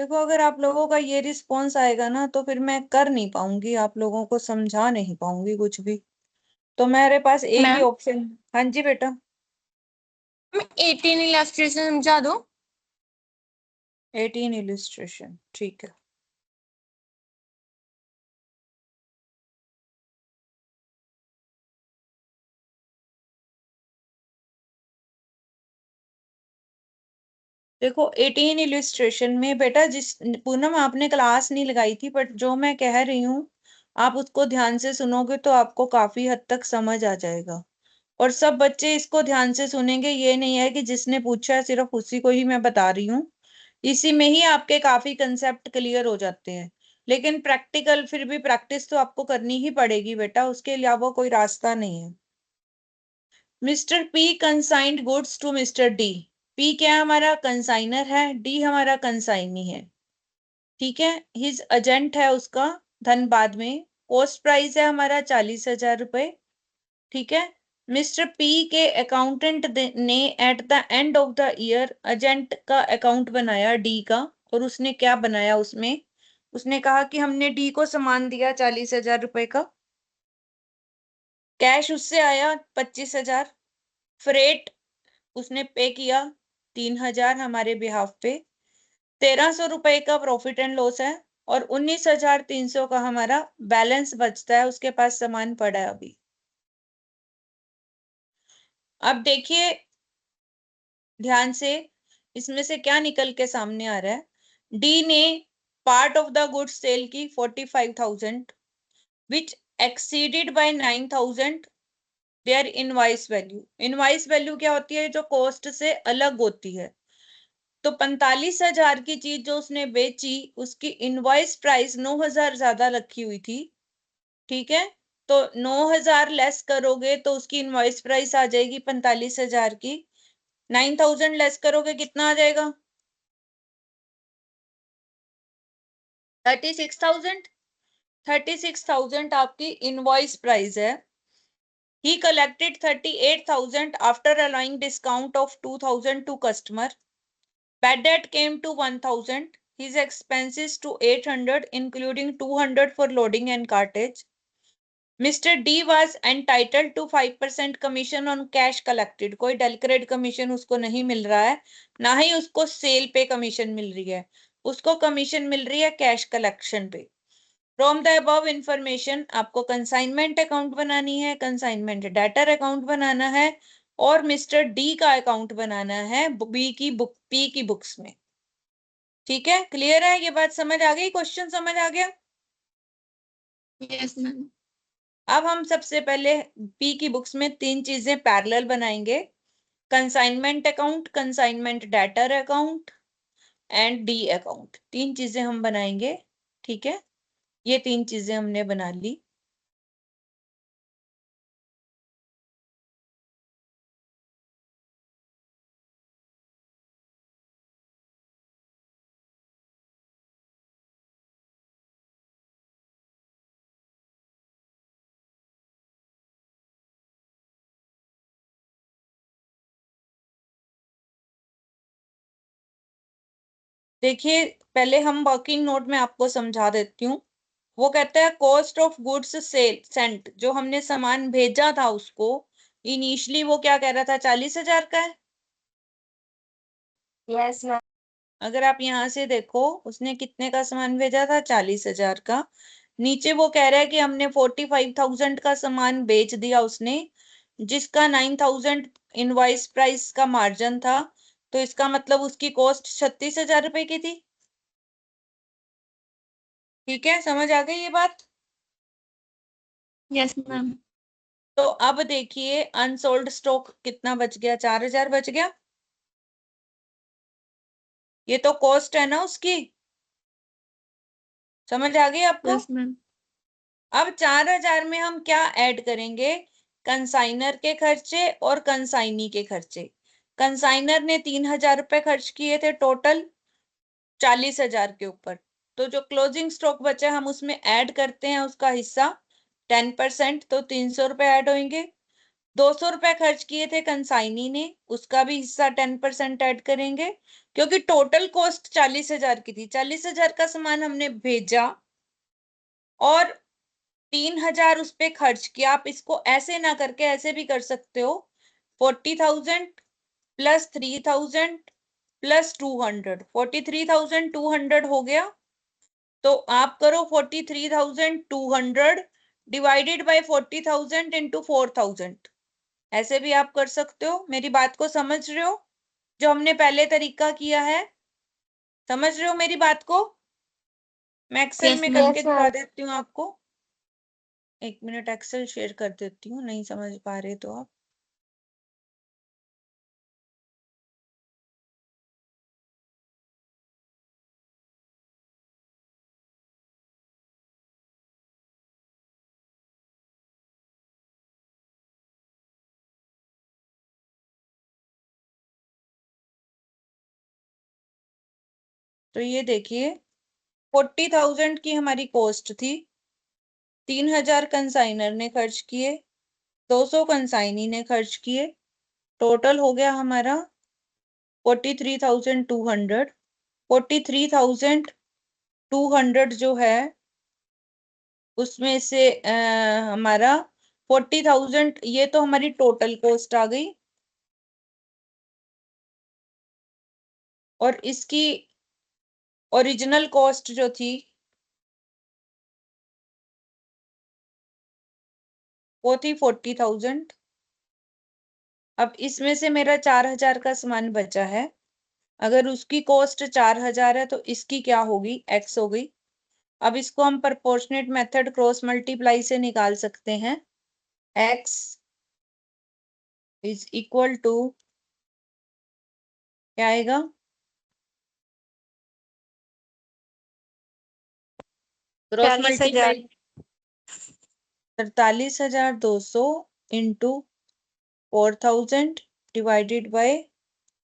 देखो, अगर आप लोगों का ये रिस्पॉन्स आएगा ना तो फिर मैं कर नहीं पाऊंगी, आप लोगों को समझा नहीं पाऊंगी कुछ भी। तो मेरे पास एक ही मैम ऑप्शन। हाँ जी बेटा। 18 इलस्ट्रेशन समझा दो। 18 इलिस्ट्रेशन, ठीक है। देखो 18 इलिस्ट्रेशन में बेटा, जिस पूनम आपने क्लास नहीं लगाई थी, बट जो मैं कह रही हूँ आप उसको ध्यान से सुनोगे तो आपको काफी हद तक समझ आ जाएगा। और सब बच्चे इसको ध्यान से सुनेंगे, ये नहीं है कि जिसने पूछा है सिर्फ उसी को ही मैं बता रही हूँ। इसी में ही आपके काफी कंसेप्ट क्लियर हो जाते हैं। लेकिन प्रैक्टिकल फिर भी प्रैक्टिस तो आपको करनी ही पड़ेगी बेटा, उसके अलावा कोई रास्ता नहीं है। Mister P consigned goods to mister D. P क्या है? हमारा कंसाइनर है। डी हमारा कंसाइनी है। ठीक है, हिज एजेंट है उसका। धनबाद में कॉस्ट प्राइस है हमारा 40,000 रुपए। ठीक है। मिस्टर पी के अकाउंटेंट ने at the end of the year agent का अकाउंट बनाया डी का। और उसने क्या बनाया उसमें? उसने कहा कि हमने डी को सामान दिया 40,000 रुपए का। कैश उससे आया 25,000। फ्रेट उसने पे किया 3,000 हमारे बिहाफ पे। 1,300 रुपए का प्रॉफिट एंड लॉस है। और 19,300 का हमारा बैलेंस बचता है, उसके पास सामान पड़ा है अभी। अब देखिए ध्यान से, इसमें से क्या निकल के सामने आ रहा है। डी ने part of the goods sale की 45,000, which exceeded by 9,000 their invoice value. Invoice value क्या होती है? जो कॉस्ट से अलग होती है। तो 45,000 की चीज जो उसने बेची, उसकी इनवॉइस प्राइस 9,000 ज्यादा रखी हुई थी। ठीक है। तो 9,000 लेस करोगे तो उसकी इनवॉइस प्राइस आ जाएगी 45,000 की। 9,000 लेस करोगे कितना आ जाएगा? 36,000। 36,000 आपकी इनवॉइस प्राइस है। He collected 38,000 after allowing discount of 2,000 to customer. Bad debt came to 1,000. His expenses to 800, including 200 for loading and cartage. Mr. D was entitled to 5% commission on cash collected. कोई डेलक्रेड commission उसको नहीं मिल रहा है, ना ही उसको cell पे commission मिल रही है। उसको कमीशन मिल रही है कैश कलेक्शन पे। फ्रॉम द अबव इंफॉर्मेशन आपको कंसाइनमेंट अकाउंट बनानी है, कंसाइनमेंट डेटर अकाउंट बनाना है, और मिस्टर डी का अकाउंट बनाना है पी की बुक्स में। ठीक है, क्लियर है? ये बात समझ आ गई? क्वेश्चन समझ आ गया? Yes ma'am. अब हम सबसे पहले पी की बुक्स में तीन चीजें पैरेलल बनाएंगे। Consignment account, consignment debtor account and D account. तीन चीजें हम बनाएंगे। ठीक है, ये तीन चीजें हमने बना ली। देखिए, पहले हम वर्किंग नोट में आपको समझा देती हूँ। वो कहता है cost of goods sale sent, जो हमने सामान भेजा था उसको, इनिशियली वो क्या कह रहा था? 40,000 का है। Yes ma'am. अगर आप यहां से देखो, उसने कितने का सामान भेजा था? 40,000 का। नीचे वो कह रहा है कि हमने 45,000 का सामान बेच दिया उसने, जिसका 9,000 इनवॉइस प्राइस का मार्जिन था। तो इसका मतलब उसकी कॉस्ट 36,000 रुपए की थी। ठीक है, समझ आ गई ये बात? Yes ma'am. तो अब देखिए अनसोल्ड स्टॉक कितना बच गया? 4,000 बच गया। ये तो कॉस्ट है ना उसकी। समझ आ गई आपको? Yes ma'am. अब 4,000 में हम क्या ऐड करेंगे? कंसाइनर के खर्चे और कंसाइनी के खर्चे। कंसाइनर ने 3,000 रुपए खर्च किए थे टोटल 40,000 के ऊपर। तो जो क्लोजिंग स्टॉक बचा हम उसमें ऐड करते हैं उसका हिस्सा 10%, तो 300 रुपए ऐड होंगे। 200 रुपए खर्च किए थे कंसाइनी ने, उसका भी हिस्सा 10% ऐड करेंगे। क्योंकि टोटल कॉस्ट 40,000 की थी। 40,000 का सामान हमने भेजा और 3,000 उस पे खर्च किया। आप इसको ऐसे ना करके ऐसे भी कर सकते हो, 40,000 प्लस 3,000 प्लस 200, 43,200 हो गया। तो आप करो 43,200 डिवाइडेड बाय 40,000 इंटू 4,000। ऐसे भी आप कर सकते हो। मेरी बात को समझ रहे हो? जो हमने पहले तरीका किया है, समझ रहे हो मेरी बात को? मैं एक्सेल यस में मैम। करके दिखा देती हूँ आपको। एक मिनट, एक्सेल शेयर कर देती हूँ, नहीं समझ पा रहे तो आप। तो ये देखिए, 40,000 की हमारी कॉस्ट थी, 3,000 कंसाइनर ने खर्च किए, 200 कंसाइनी ने खर्च किए, टोटल हो गया हमारा 43,200। 43,200 जो है उसमें से हमारा 40,000, ये तो हमारी टोटल कॉस्ट आ गई। और इसकी ओरिजिनल कॉस्ट जो थी वो थी 40,000। अब इसमें से मेरा 4,000 का सामान बचा है। अगर उसकी कॉस्ट 4,000 है तो इसकी क्या होगी? एक्स हो गई। अब इसको हम प्रोपोर्शनेट मेथड क्रॉस मल्टीप्लाई से निकाल सकते हैं। एक्स इज इक्वल टू क्या आएगा? Cross 40,000। Multiply 43,200 into 4,000 divided by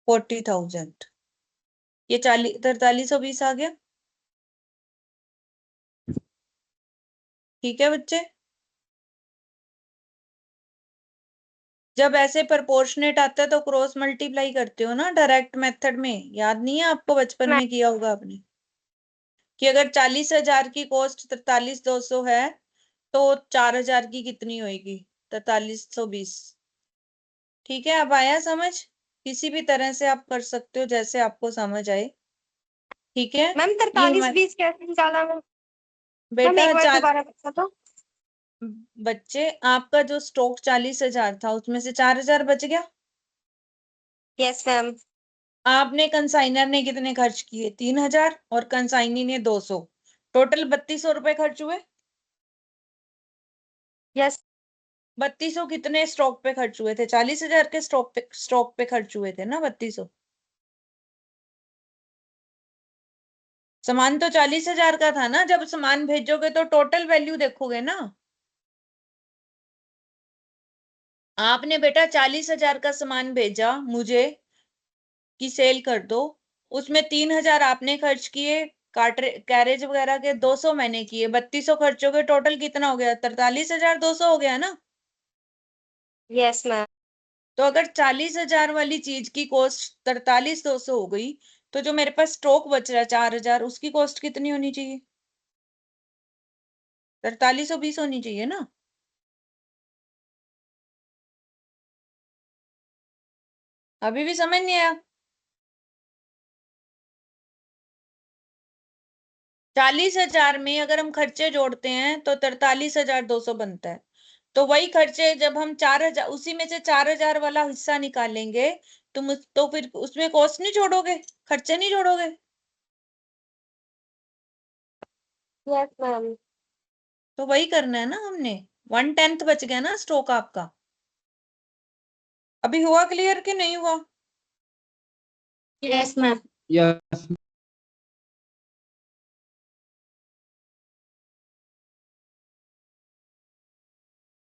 40,000। ये 4320 आ गया। ठीक है बच्चे? जब ऐसे प्रोपोर्शनेट आता है तो क्रॉस मल्टीप्लाई करते हो ना डायरेक्ट मेथड में। याद नहीं है आपको? बचपन में किया होगा आपने कि अगर 40,000 की कॉस्ट 43,200 है तो 4,000 की कितनी होगी? 4320। ठीक है, अब आया समझ? किसी भी तरह से आप कर सकते हो, जैसे आपको समझ आए। ठीक है? मैम ये 4320 कैसे निकाला मैम? मैम बेटा एक बार चार दोबारा बता दो। बच्चे, आपका जो स्टॉक 40,000 था उसमें से 4,000 बच गया। Yes ma'am. आपने कंसाइनर ने कितने खर्च किए? 3,000 और कंसाइनी ने 200। टोटल 3,200 रुपए खर्च हुए। यस। 3,200 कितने स्टॉक पे खर्च हुए थे? 40,000 के स्टॉक पे खर्च हुए थे ना 3,200। सामान तो 40,000 का था ना। जब सामान भेजोगे तो टोटल वैल्यू देखोगे ना। आपने बेटा 40,000 का सामान भेजा मुझे कि सेल कर दो, उसमें 3,000 आपने खर्च किए, कैरेज वगैरह के 200 मैंने किए, 3,200 खर्च हो गए। टोटल कितना हो गया? 43,200 हो गया ना। Yes ma'am. तो अगर 40,000 वाली चीज की कॉस्ट 43,200 हो गई, तो जो मेरे पास स्टॉक बच रहा है 4,000, उसकी कॉस्ट कितनी होनी चाहिए? 4320 होनी चाहिए ना। अभी भी समझ नहीं आया? 40,000 में अगर हम खर्चे जोड़ते हैं तो 43,200 बनता है। तो वही खर्चे जब हम 4,000, उसी में से 4,000 वाला हिस्सा निकालेंगे, तो फिर उसमें कॉस्ट नहीं जोड़ोगे, खर्चे नहीं जोड़ोगे? Yes ma'am. तो वही करना है ना हमने। 1/10 बच गया ना स्टॉक आपका। अभी हुआ क्लियर कि नहीं हुआ? Yes ma'am. यस।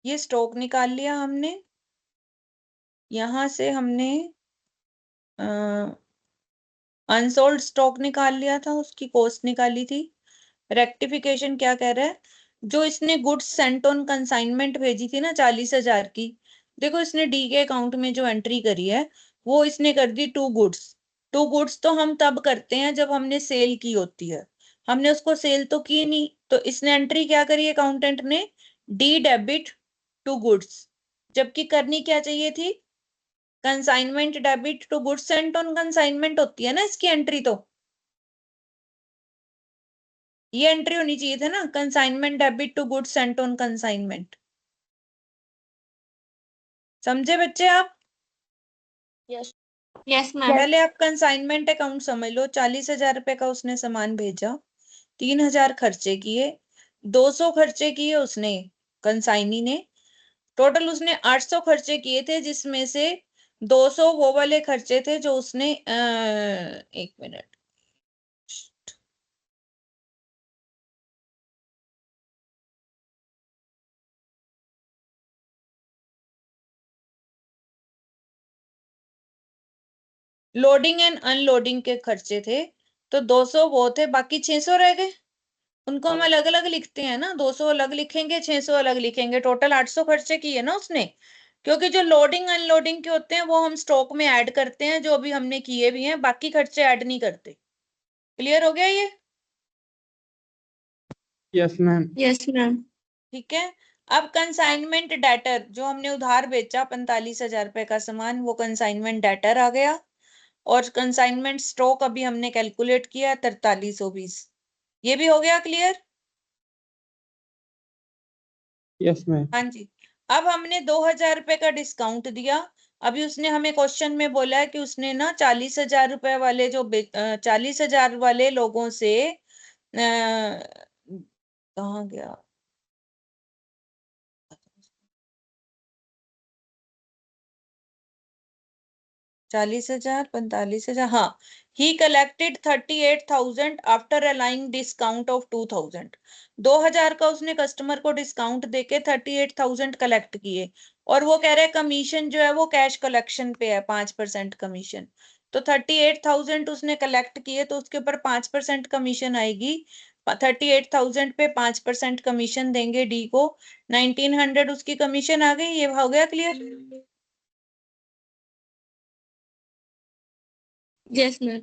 ये स्टॉक निकाल लिया हमने। यहां से हमने अनसोल्ड स्टॉक निकाल लिया था, उसकी कॉस्ट निकाली थी। रेक्टिफिकेशन क्या कह रहा है? जो इसने गुड्स सेंट ऑन कंसाइनमेंट भेजी थी ना 40,000 की, देखो इसने डी के अकाउंट में जो एंट्री करी है वो इसने कर दी 2 गुड्स। टू गुड्स तो हम तब करते हैं जब हमने सेल की होती है, हमने उसको सेल तो की नहीं, तो इसने एंट्री क्या करी अकाउंटेंट ने, डी डेबिट टू गुड्स, जबकि करनी क्या चाहिए थी, consignment debit to goods sent on consignment होती है ना इसकी एंट्री, तो ये एंट्री होनी चाहिए था ना, consignment debit to goods sent on consignment. समझे बच्चे आप? Yes yes ma'am. पहले आप कंसाइनमेंट अकाउंट समझ लो, 40,000 रुपए का उसने सामान भेजा, 3,000 खर्चे किए, 200 खर्चे किए उसने कंसाइनी ने, टोटल उसने 800 खर्चे किए थे, जिसमें से 200 वो वाले खर्चे थे जो उसने 1 मिनट, लोडिंग एंड अनलोडिंग के खर्चे थे, तो 200 वो थे, बाकी 600 रह गए, उनको हम अलग अलग लिखते हैं ना, 200 अलग लिखेंगे, 600 अलग लिखेंगे, टोटल 800 खर्चे किए ना उसने, क्योंकि जो लोडिंग अनलोडिंग के होते हैं वो हम स्टॉक में ऐड करते हैं, जो भी हमने किए भी हैं, बाकी खर्चे ऐड नहीं करते। क्लियर हो गया ये? Yes ma'am. Yes ma'am. ठीक है। अब कंसाइनमेंट डेटर, जो हमने उधार बेचा 45,000 रुपए का सामान, वो कंसाइनमेंट डेटर आ गया, और कंसाइनमेंट स्टॉक अभी हमने कैलकुलेट किया 4320, ये भी हो गया क्लियर? Yes ma'am. हाँ जी। अब हमने 2,000 रुपए का डिस्काउंट दिया, अभी उसने हमें क्वेश्चन में बोला है कि उसने ना 40,000 रुपए वाले 40,000 वाले लोगों से कहाँ गया, 40,000, 45,000, हाँ, he collected 38,000 after allowing discount of 2,000, 2,000 का उसने कस्टमर को डिस्काउंट देके 38,000 कलेक्ट किए, और वो कह रहे हैं कमीशन जो है वो कैश कलेक्शन पे है, 5% कमीशन, तो 38,000 उसने कलेक्ट किए, तो उसके ऊपर 5% कमीशन आएगी, 38,000 पे 5% कमीशन देंगे डी को, 1,900 उसकी कमीशन आ गई, ये हो गया क्लियर? Yes ma'am.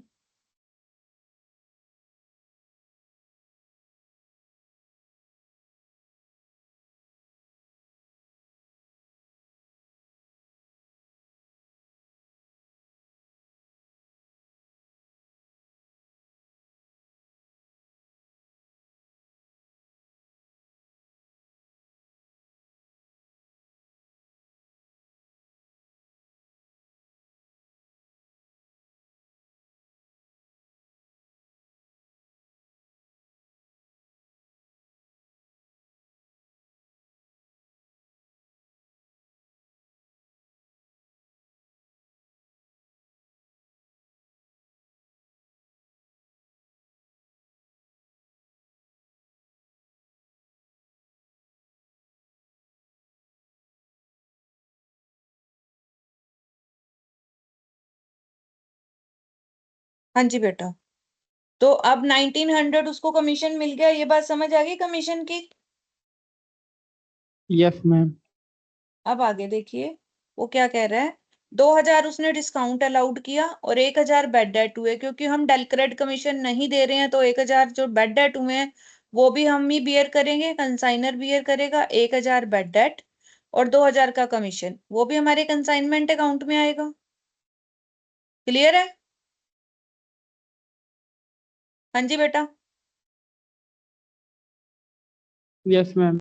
हाँ जी बेटा। तो अब 1,900 उसको कमीशन मिल गया, ये बात समझ आ गई कमीशन की? Yes ma'am. अब आगे देखिए, वो क्या कह रहा है, 2,000 उसने डिस्काउंट अलाउड किया, और 1,000 बेड डेट हुए, क्योंकि हम डेलक्रेड कमीशन नहीं दे रहे हैं, तो 1,000 जो बेड डेट हुए हैं वो भी हम ही बियर करेंगे, कंसाइनर बियर करेगा, 1,000 बेड डेट, और 2,000 का कमीशन वो भी हमारे कंसाइनमेंट अकाउंट में आएगा। क्लियर है? हाँ जी बेटा। Yes ma'am.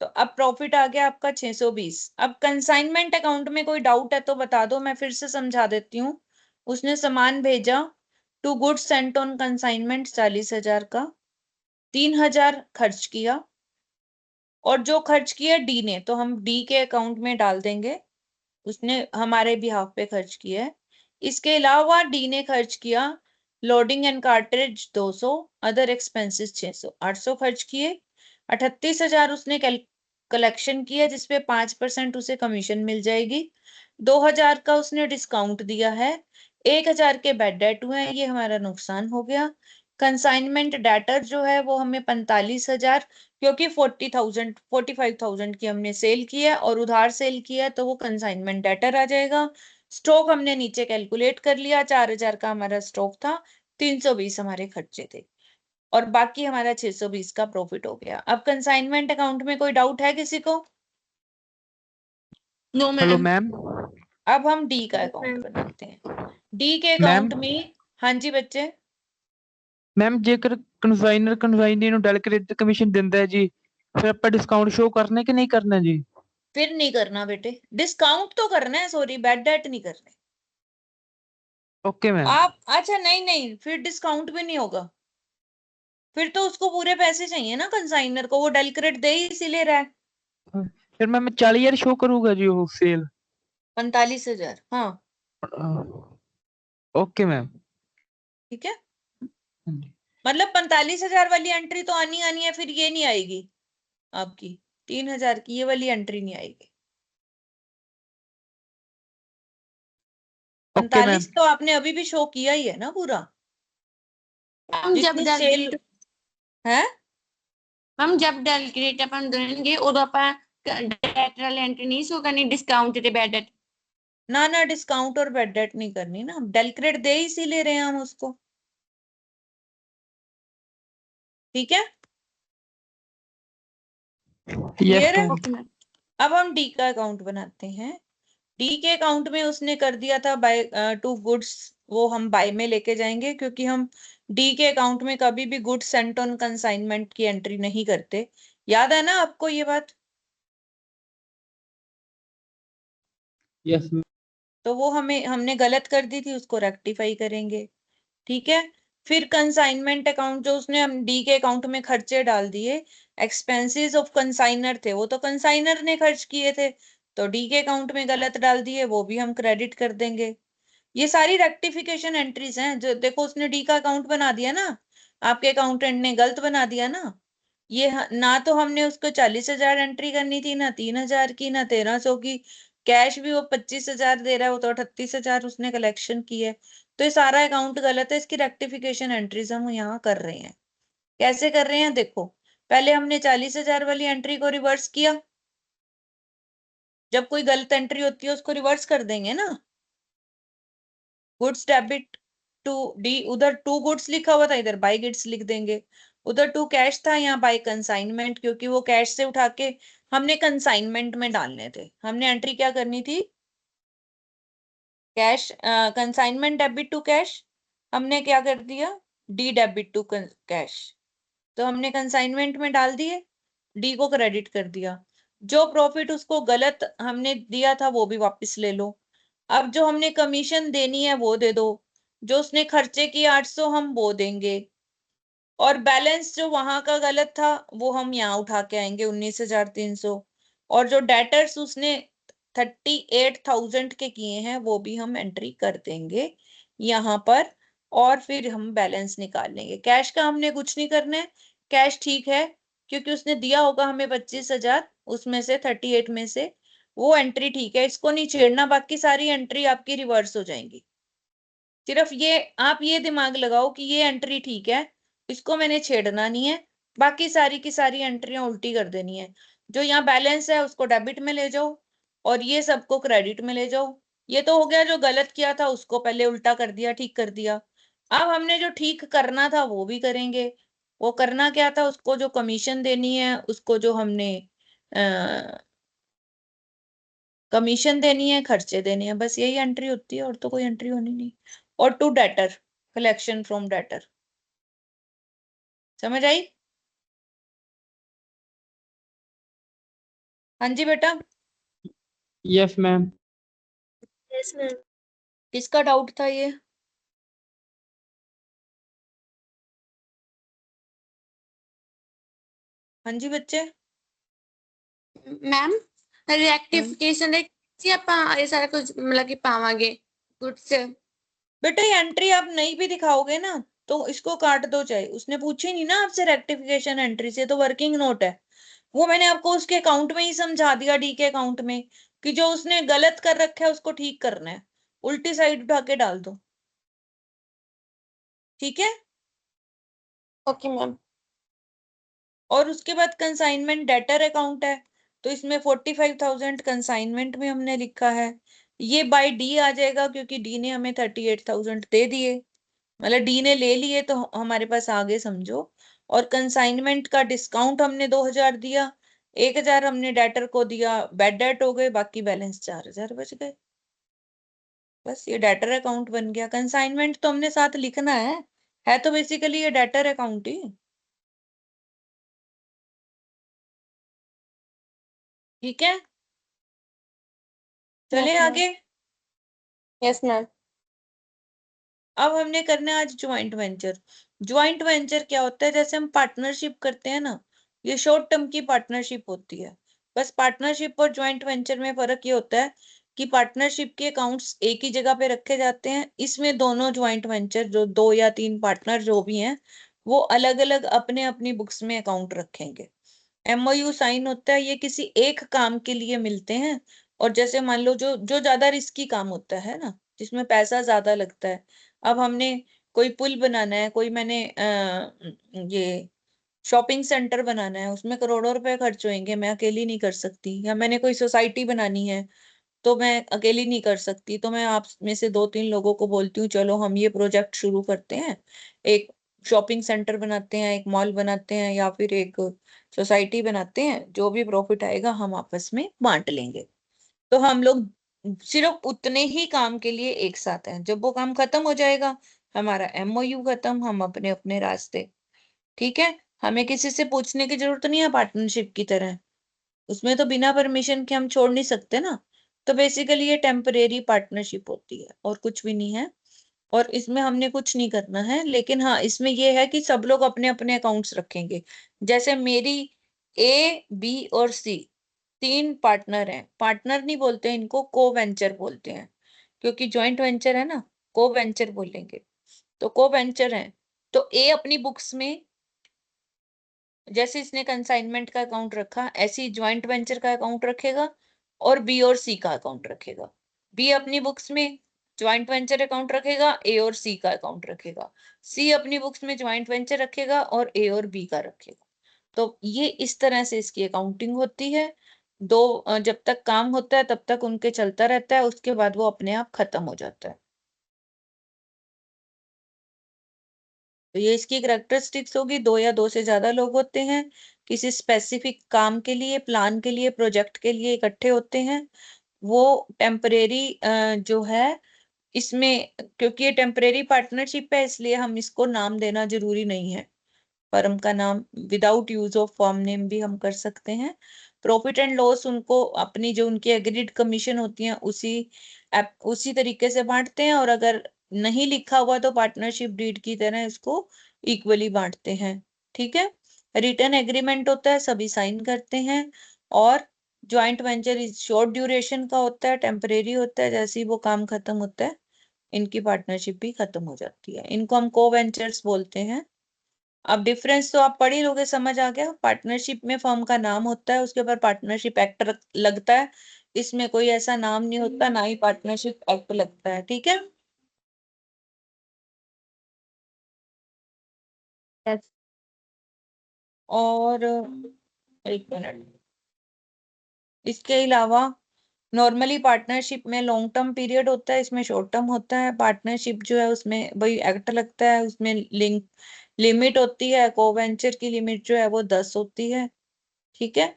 तो अब प्रॉफिट आ गया आपका 620। अब कंसाइनमेंट अकाउंट में कोई डाउट है तो बता दो, मैं फिर से समझा देती हूँ। उसने सामान भेजा, to goods sent on consignment 40,000 का, 3,000 खर्च किया, और जो खर्च किया डी ने, तो हम डी के अकाउंट में डाल देंगे, उसने हमारे बिहाफ पे खर्च किया है। इसके अलावा डी ने खर्च किया loading and cartridge 200, other expenses 600, 800 खर्च किए, 38,000 उसने कलेक्शन किया, जिसपे 5% उसे कमीशन मिल जाएगी, 2,000 का उसने डिस्काउंट दिया है, 1,000 के बेड डेट हुए हैं, ये हमारा नुकसान हो गया। कंसाइनमेंट डेटर जो है वो हमें 45,000, क्योंकि 45,000 की हमने सेल किया और उधार सेल किया, तो वो कंसाइनमेंट डेटर आ जाएगा। स्टॉक हमने नीचे कैलकुलेट कर लिया, 4000 का हमारा स्टॉक था, 320 हमारे खर्चे थे, और बाकी हमारा 620 का प्रॉफिट हो गया। अब कंसाइनमेंट अकाउंट में कोई डाउट है किसी को? No hello ma'am. मैम। अब हम डी का अकाउंट मैम बनाते हैं। डी के मैम अकाउंट में, हाँ जी बच्चे, ਮੈਮ ਜੇਕਰ ਕੰਸਾਈਨਰ ਕੰਸਾਈਨੀ ਨੂੰ ਡੈਲੀਗੇਟ ਕਮਿਸ਼ਨ ਦਿੰਦਾ ਹੈ ਜੀ, ਫਿਰ ਆਪਾਂ ਡਿਸਕਾਊਂਟ ਸ਼ੋ ਕਰਨਾ ਕਿ ਨਹੀਂ ਕਰਨਾ ਜੀ? फिर नहीं करना बेटे, डिस्काउंट तो करना है, सॉरी बैड डेट नहीं करने। Okay ma'am. आप अच्छा, नहीं नहीं, फिर डिस्काउंट भी नहीं होगा, फिर तो उसको पूरे पैसे चाहिए ना कंसाइनर को, वो डेलीक्रेट दे ही इसीलिए रहा है। फिर मैम 40,000 शो करूंगा जी वो सेल। 45,000, हाँ ओके मैम। ठीक है, मतलब 45,000 वाली एंट्री तो आनी आनी है, फिर ये नहीं आएगी आपकी 3,000 की, ये वाली एंट्री नहीं आएगी। Okay ma'am. 45 तो आपने अभी भी शो किया ही है ना पूरा, जब जितनी सेल डेलीगेट है। मैम जब डेलीगेट अपन देंगे उਦੋਂ ਆਪਾਂ ਡੈਟ ਵਾਲੀ एंट्री नहीं शो करनी, डिस्काउंट ਤੇ बैड डेट। ना ना, डिस्काउंट और बैड डेट नहीं करनी ना, डेलीक्रेट दे ही इसीलिए रहे हैं हम उसको, ठीक है, यस क्लियर है। मैम। Okay ma'am. अब हम डी का अकाउंट बनाते हैं। डी के अकाउंट में उसने कर दिया था बाय टू गुड्स, वो हम बाय में लेके जाएंगे, क्योंकि हम डी के अकाउंट में कभी भी गुड्स सेंट ऑन कंसाइनमेंट की एंट्री नहीं करते, याद है ना आपको ये बात? Yes ma'am. तो वो हमने गलत कर दी थी, उसको रेक्टिफाई करेंगे, ठीक है। फिर कंसाइनमेंट अकाउंट, जो उसने हम डी के अकाउंट में खर्चे डाल दिए, एक्सपेंसेस ऑफ कंसाइनर थे, वो तो कंसाइनर ने खर्च किए थे, तो डी के अकाउंट में गलत डाल दिए, वो भी हम क्रेडिट कर देंगे। ये सारी रेक्टिफिकेशन एंट्रीज हैं, जो देखो उसने डी का अकाउंट बना दिया ना, आपके अकाउंटेंट ने गलत बना दिया ना, ये ना तो हमने उसको 40,000 एंट्री करनी थी, ना 3,000 की, ना 1,300 की, कैश भी वो 25,000 दे रहा है, वो तो 38,000 उसने कलेक्शन की है, तो ये सारा अकाउंट गलत है, इसकी रेक्टिफिकेशन एंट्रीज हम यहाँ कर रहे हैं। कैसे कर रहे हैं देखो, पहले हमने 40,000 वाली एंट्री को रिवर्स किया, जब कोई गलत एंट्री होती है उसको रिवर्स कर देंगे ना, गुड्स डेबिट टू डी, उधर टू गुड्स लिखा हुआ था, इधर बाय गुड्स लिख देंगे, उधर टू कैश था, यहाँ बाय कंसाइनमेंट, क्योंकि वो कैश से उठा के हमने कंसाइनमेंट में डालने थे, हमने एंट्री क्या करनी थी, cash consignment debit to cash, हमने क्या कर दिया, डी डेबिट टू कैश, तो हमने कंसाइनमेंट में डाल दिए, डी को क्रेडिट कर दिया, जो प्रॉफिट उसको गलत हमने दिया था वो भी वापस ले लो। अब जो हमने कमीशन देनी है वो दे दो, जो उसने खर्चे किए 800 हम वो देंगे, और बैलेंस जो वहां का गलत था वो हम यहाँ उठा के आएंगे 19,300, और जो डेटर्स उसने 38,000 के किए हैं वो भी हम एंट्री कर देंगे यहाँ पर, और फिर हम बैलेंस निकाल लेंगे। कैश का हमने कुछ नहीं करना है, कैश ठीक है, क्योंकि उसने दिया होगा हमें 25,000, उसमें से 38 में से, वो एंट्री ठीक है, इसको नहीं छेड़ना, बाकी सारी एंट्री आपकी रिवर्स हो जाएंगी। सिर्फ ये आप ये दिमाग लगाओ कि ये एंट्री ठीक है, इसको मैंने छेड़ना नहीं है, बाकी सारी की सारी एंट्रियां उल्टी कर देनी है, जो यहाँ बैलेंस है उसको डेबिट में ले जाओ, और ये सबको क्रेडिट में ले जाओ। ये तो हो गया, जो गलत किया था उसको पहले उल्टा कर दिया, ठीक कर दिया। अब हमने जो ठीक करना था वो भी करेंगे। वो करना क्या था, उसको जो कमीशन देनी है, उसको जो हमने कमीशन देनी है, खर्चे देने हैं, बस यही एंट्री होती है, और तो कोई एंट्री होनी नहीं। और to debtor, collection from debtor, समझ आई? हाँ जी बेटा, यस मैम। Yes ma'am. किसका डाउट था ये? हाँ जी बच्चे। मैम रेक्टिफिकेशन से ਆਪਾਂ ਇਹ ਸਾਰਾ ਕੁਝ मतलब कि पावांगे गुड्स। बेटा ये एंट्री आप नहीं भी दिखाओगे ना तो इसको काट दो, चाहे, उसने पूछी नहीं ना आपसे रेक्टिफिकेशन एंट्री से, तो वर्किंग नोट है वो, मैंने आपको उसके अकाउंट में ही समझा दिया, डी के अकाउंट में, कि जो उसने गलत कर रखा है उसको ठीक करना है, उल्टी साइड उठा के डाल दो, ठीक है। Okay ma'am. और उसके बाद कंसाइनमेंट डेटर अकाउंट है, तो इसमें 45,000 कंसाइनमेंट में हमने लिखा है, ये बाय डी आ जाएगा क्योंकि डी ने हमें 38,000 दे दिए, मतलब डी ने ले लिए तो हमारे पास आगे समझो। और कंसाइनमेंट का डिस्काउंट हमने 2,000 दिया, 1,000 हमने डेटर को दिया, बैड डेट हो गए, बाकी बैलेंस 4,000 बच गए। बस ये डेटर अकाउंट बन गया। कंसाइनमेंट तो हमने साथ लिखना है तो बेसिकली ये डेटर अकाउंट ही। ठीक है, चले Yes, ma'am. आगे। Yes, ma'am. अब हमने करना है आज ज्वाइंट वेंचर। ज्वाइंट वेंचर क्या होता है? जैसे हम पार्टनरशिप करते हैं ना, ये शॉर्ट टर्म की पार्टनरशिप होती है। बस पार्टनरशिप और ज्वाइंट वेंचर में फर्क ये होता है कि पार्टनरशिप के अकाउंट्स एक ही जगह पे रखे जाते हैं, इसमें दोनों ज्वाइंट वेंचर जो 2 या 3 पार्टनर जो भी हैं वो अलग अलग अपने अपनी बुक्स में अकाउंट रखेंगे। एमओयू साइन होता है, ये किसी एक काम के लिए मिलते हैं। और जैसे मान लो जो जो ज्यादा रिस्की काम होता है ना, जिसमें पैसा ज्यादा लगता है, अब हमने कोई पुल बनाना है, कोई मैंने ये शॉपिंग सेंटर बनाना है, उसमें करोड़ों रुपए खर्च होंगे, मैं अकेली नहीं कर सकती। या मैंने कोई सोसाइटी बनानी है तो मैं अकेली नहीं कर सकती, तो मैं आप में से 2-3 लोगों को बोलती हूँ चलो हम ये प्रोजेक्ट शुरू करते हैं, एक शॉपिंग सेंटर बनाते हैं, एक मॉल बनाते हैं, या फिर एक सोसाइटी बनाते हैं, जो भी प्रॉफिट आएगा हम आपस में बांट लेंगे। तो हम लोग सिर्फ उतने ही काम के लिए एक साथ हैं, जब वो काम खत्म हो जाएगा हमारा एमओयू खत्म, हम अपने अपने रास्ते। ठीक है, हमें किसी से पूछने की जरूरत नहीं है पार्टनरशिप की तरह, उसमें तो बिना परमिशन के हम छोड़ नहीं सकते ना। तो बेसिकली ये टेम्परेरी पार्टनरशिप होती है और कुछ भी नहीं है। और इसमें हमने कुछ नहीं करना है, लेकिन हाँ इसमें ये है कि सब लोग अपने अपने अकाउंट्स रखेंगे। जैसे मेरी ए बी और सी 3 पार्टनर हैं, पार्टनर नहीं बोलते इनको, को वेंचर बोलते हैं, क्योंकि ज्वाइंट वेंचर है ना, को वेंचर बोलेंगे। तो को वेंचर है, तो ए अपनी बुक्स में जैसे इसने कंसाइनमेंट का अकाउंट रखा, ऐसे ही ज्वाइंट वेंचर का अकाउंट रखेगा, और बी और सी का अकाउंट रखेगा। बी अपनी बुक्स में ज्वाइंट वेंचर अकाउंट रखेगा, ए और सी का अकाउंट रखेगा। सी अपनी बुक्स में ज्वाइंट वेंचर रखेगा और ए और बी का रखेगा। तो ये इस तरह से इसकी अकाउंटिंग होती है। जब तक काम होता है तब तक उनके चलता रहता है, उसके बाद वो अपने आप खत्म हो जाता है। तो ये इसकी करेक्टरिस्टिक्स होगी। 2 या 2 से ज्यादा लोग होते हैं, किसी स्पेसिफिक काम के लिए, प्लान के लिए, प्रोजेक्ट के लिए इकट्ठे होते हैं। वो टेम्परेरी जो है इसमें, क्योंकि ये टेम्परेरी पार्टनरशिप है इसलिए हम इसको नाम देना जरूरी नहीं है। फर्म का नाम without use of firm name भी हम कर सकते हैं। प्रॉफिट एंड लॉस उनको अपनी जो उनकी एग्रीड कमीशन होती है उसी तरीके से बांटते हैं, और अगर नहीं लिखा हुआ तो पार्टनरशिप डीड की तरह इसको इक्वली बांटते हैं। ठीक है, रिटर्न एग्रीमेंट होता है, सभी साइन करते हैं। और joint venture is short duration का होता है, टेम्परेरी होता है, जैसे ही वो काम खत्म होता है इनकी पार्टनरशिप भी खत्म हो जाती है। इनको हम को वेंचर्स बोलते हैं। अब डिफरेंस तो आप पढ़ ही लोगे, समझ आ गया। पार्टनरशिप में फर्म का नाम होता है, उसके ऊपर पार्टनरशिप एक्ट लगता है। इसमें कोई ऐसा नाम नहीं होता, ना ही पार्टनरशिप एक्ट लगता है। ठीक है, Yes. और एक मिनट, इसके अलावा नॉर्मली पार्टनरशिप में लॉन्ग टर्म पीरियड होता है, इसमें शॉर्ट टर्म होता है। पार्टनरशिप जो है उसमें वही एक्ट लगता है, उसमें लिमिट होती है। कोवेंचर की लिमिट जो है वो 10 होती है। ठीक है,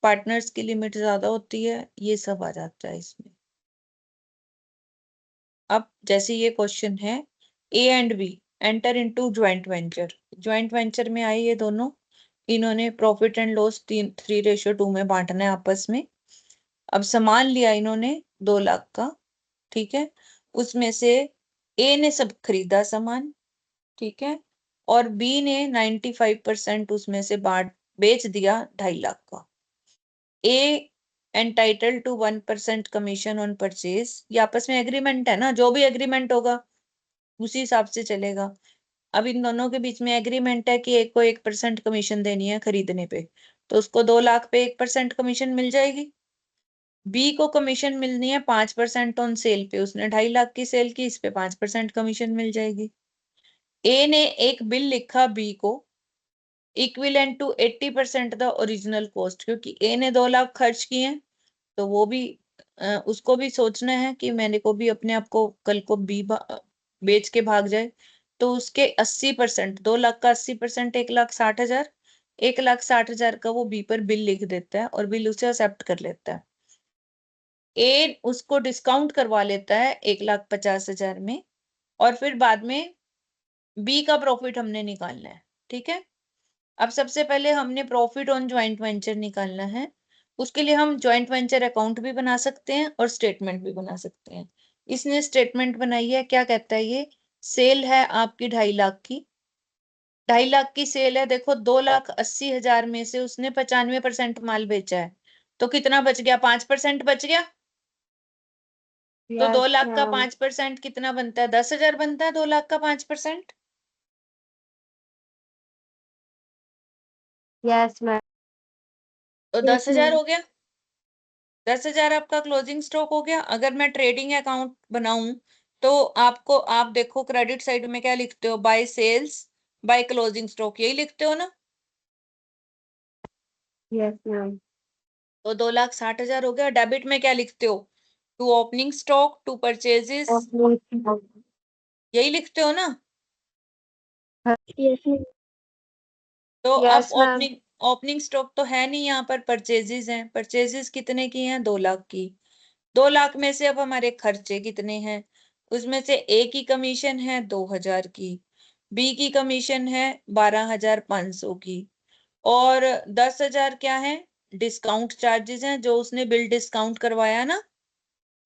पार्टनर्स की लिमिट ज्यादा होती है, ये सब आ जाता है इसमें। अब जैसे ये क्वेश्चन है, A and B enter into joint venture. Joint venture में आए ये दोनों, इन्होंने प्रॉफिट एंड लॉस 3:2 में बांटना है आपस में। अब सामान लिया इन्होंने 2 लाख का। ठीक है, उसमें से ए ने सब खरीदा सामान, ठीक है, और बी ने 95% उसमें से बांट बेच दिया 2.5 लाख का। A entitled to 1% commission on purchase, ये आपस में एग्रीमेंट है ना, जो भी एग्रीमेंट होगा उसी हिसाब से चलेगा। अब इन दोनों के बीच में एग्रीमेंट है कि एक को 1% कमीशन देनी है खरीदने पे, तो उसको 2 लाख पे 1% कमीशन मिल जाएगी। बी को कमीशन मिलनी है 5% ऑन सेल पे, उसने 2.5 लाख की सेल की, इस पे 5% कमीशन मिल जाएगी। ए ने एक बिल लिखा बी को equivalent to 80% the original cost, क्योंकि ए ने 2 लाख खर्च किए हैं तो वो भी उसको भी सोचना है कि मैंने को भी अपने आप को कल को बी बेच के भाग जाए, तो उसके 80%, 2 लाख का 80%, 1,60,000, 1,60,000 का वो बी पर बिल लिख देता है और बिल उसे एक्सेप्ट कर लेता है। ए उसको डिस्काउंट करवा लेता है 1,50,000 में, और फिर बाद में बी का प्रॉफिट हमने निकालना है। ठीक है, अब सबसे पहले हमने प्रॉफिट ऑन ज्वाइंट वेंचर निकालना है। उसके लिए हम ज्वाइंट वेंचर अकाउंट भी बना सकते हैं और स्टेटमेंट भी बना सकते हैं। इसने स्टेटमेंट बनाई है, क्या कहता है ये, सेल है आपकी 2.5 लाख की, 2.5 लाख की सेल है। देखो 2,80,000 में से उसने 95% माल बेचा है, तो कितना बच गया, 5% बच गया। तो 2 लाख का 5% कितना बनता है, 10,000 बनता है 2 लाख का 5%। Yes ma'am. तो 10,000 हो गया, 10,000 आपका क्लोजिंग स्टॉक हो गया। अगर मैं ट्रेडिंग अकाउंट बनाऊं तो आपको, आप देखो क्रेडिट साइड में क्या लिखते हो, by sales by closing stock, यही लिखते हो ना। Yes ma'am. तो 2,60,000 हो गया। डेबिट में क्या लिखते हो, to opening stock, to purchases, यही लिखते हो ना। यस तो अब yes ma'am. Opening opening stock तो है नहीं, यहाँ पर परचेजेस हैं। परचेजेस कितने की हैं, 2 लाख की। 2 लाख में से अब हमारे खर्चे कितने हैं, उसमें से ए की कमीशन है 2,000 की, बी की कमीशन है 12,500 की, और 10,000 क्या है, डिस्काउंट चार्जेस हैं, जो उसने बिल डिस्काउंट करवाया ना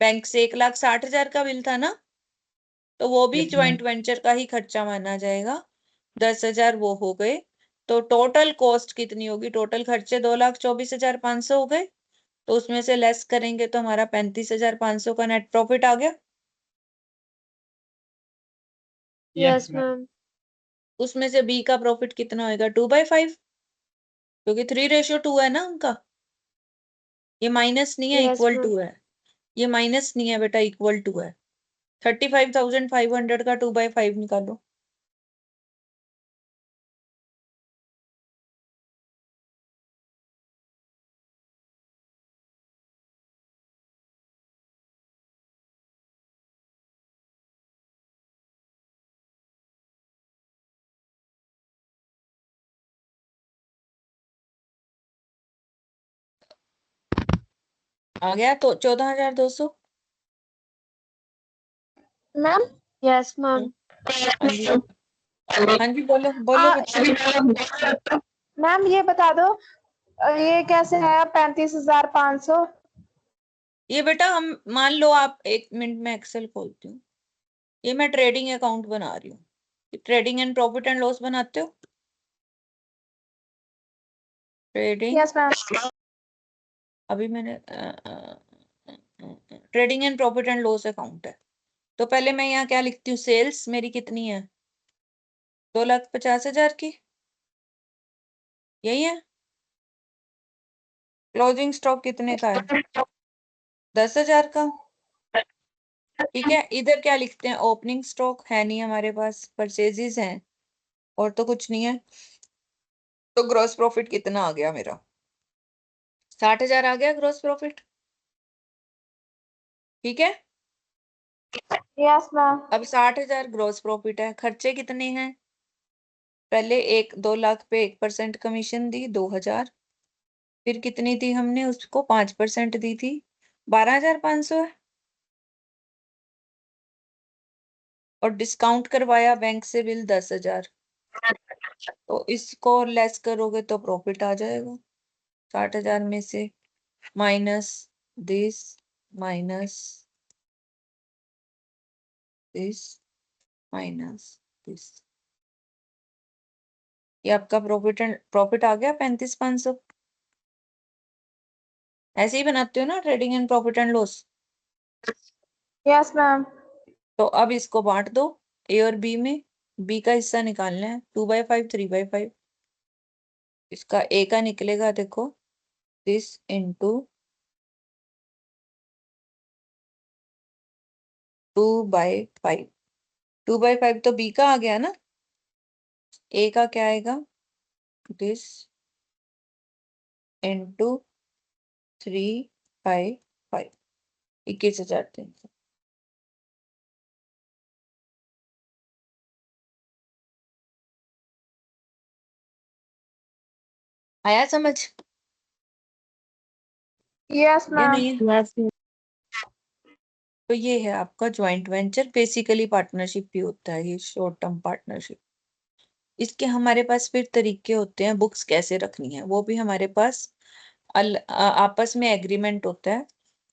बैंक से, 1,60,000 का बिल था ना, तो वो भी ज्वाइंट वेंचर का ही खर्चा माना जाएगा। 10,000 वो हो गए। तो टोटल कॉस्ट कितनी होगी, टोटल खर्चे 2,24,500 हो गए। तो उसमें से लेस करेंगे तो हमारा 35,500 का नेट प्रॉफिट आ गया। Yes ma'am. उसमें से बी का प्रॉफिट कितना होगा, 2/5, क्योंकि 3:2 है ना उनका। ये माइनस नहीं है, यस इक्वल मैम। टू है। ये माइनस नहीं है बेटा, इक्वल टू है। 35,500 का 2/5 निकालो। आ गया तो 14,200। मैम। Yes ma'am. हाँ जी, हाँ जी, बोलो बोलो बच्चे। मैम ये बता दो, ये कैसे आया 35,500? ये बेटा हम, मान लो आप, 1 मिनट में एक्सेल खोलती हूँ। ये मैं ट्रेडिंग अकाउंट बना रही हूँ। Trading and profit and loss बनाते हो, ट्रेडिंग, यस मैम। अभी मैंने trading and profit and loss account है। तो पहले मैं यहाँ क्या लिखती हूँ, सेल्स मेरी कितनी है, 2,50,000 की, यही है। क्लोजिंग स्टॉक कितने का है, 10,000 का। ठीक है, इधर क्या लिखते हैं, ओपनिंग स्टॉक है नहीं हमारे पास, परचेजेस हैं, और तो कुछ नहीं है। तो ग्रॉस प्रॉफिट कितना आ गया मेरा, 60,000 आ गया ग्रॉस प्रॉफिट। ठीक है, यस मैम। अब 60,000 ग्रॉस प्रॉफिट है। खर्चे कितने हैं, पहले 2 लाख पे 1% कमीशन दी, 2,000। फिर कितनी दी हमने उसको, 5% दी थी, 12,500 है। और डिस्काउंट करवाया बैंक से बिल 10,000। तो इसको लेस करोगे तो प्रॉफिट आ जाएगा। 60,000 में से minus this, minus this, minus this, ये आपका प्रॉफिट आ गया 35,500। ऐसे ही बनाते हो ना trading and profit and loss. Yes ma'am. तो अब इसको बांट दो ए और बी में। बी का हिस्सा निकालना है, 2/5, 3/5। इसका ए का निकलेगा, देखो, दिस इंटू 2/5। 2/5 तो बी का आ गया ना। ए का क्या आएगा, दिस इंटू 3/5। 21,300। आया समझ? यस ये मैम। नहीं। तो ये है आपका ज्वाइंट वेंचर। बेसिकली पार्टनरशिप भी होता है ये, शॉर्ट टर्म पार्टनरशिप। इसके हमारे पास फिर तरीके होते हैं, बुक्स कैसे रखनी है वो भी हमारे पास आपस में एग्रीमेंट होता है।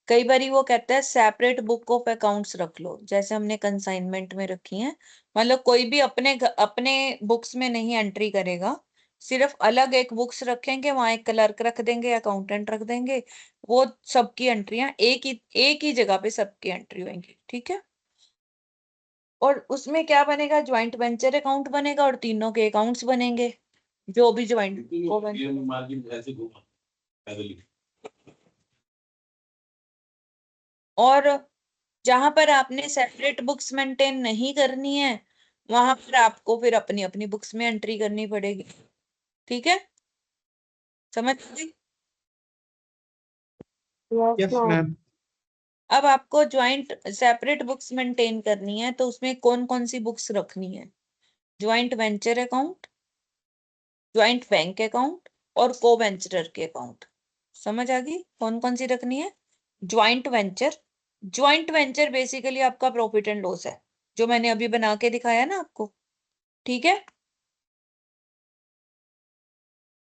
कई बारी वो कहता है सेपरेट बुक ऑफ अकाउंट्स रख लो, जैसे हमने कंसाइनमेंट में रखी है। मतलब कोई भी अपने बुक्स में नहीं एंट्री करेगा, सिर्फ अलग एक बुक्स रखेंगे, वहां एक क्लर्क रख देंगे, अकाउंटेंट रख देंगे, वो सबकी एंट्रियां एक ही जगह पे सबकी एंट्री होंगी, ठीक है। और उसमें क्या बनेगा, ज्वाइंट वेंचर अकाउंट बनेगा और तीनों के अकाउंट्स बनेंगे, जो भी ज्वाइंट को और जहां पर आपने सेपरेट बुक्स मेंटेन नहीं करनी है, वहां पर आपको फिर अपनी अपनी बुक्स में एंट्री करनी पड़ेगी, ठीक है। समझ गई? Yes ma'am. अब आपको ज्वाइंट सेपरेट बुक्स मेंटेन करनी है, तो उसमें कौन कौन सी बुक्स रखनी है? Joint venture account, joint bank account और को वेंचरर के अकाउंट। समझ आ गई कौन कौन सी रखनी है? ज्वाइंट वेंचर बेसिकली आपका प्रॉफिट एंड लॉस है, जो मैंने अभी बना के दिखाया ना आपको, ठीक है।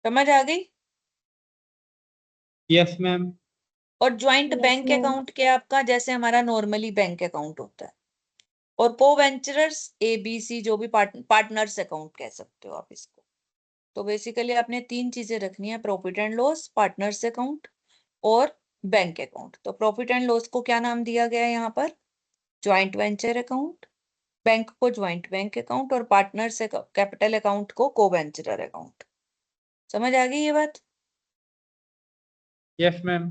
समझ आ गई? Yes ma'am. और ज्वाइंट बैंक अकाउंट क्या आपका, जैसे हमारा नॉर्मली बैंक अकाउंट होता है। और को वेंचरर्स ABC, जो भी पार्टनर्स अकाउंट कह सकते हो आप इसको। तो बेसिकली आपने तीन चीजें रखनी है, profit and loss, partners account और बैंक अकाउंट। तो प्रॉफिट एंड लॉस को क्या नाम दिया गया है यहाँ पर? Joint venture account. बैंक को ज्वाइंट बैंक अकाउंट और पार्टनर से कैपिटल अकाउंट को को वेंचरर अकाउंट। समझ आ गई ये बात? Yes ma'am.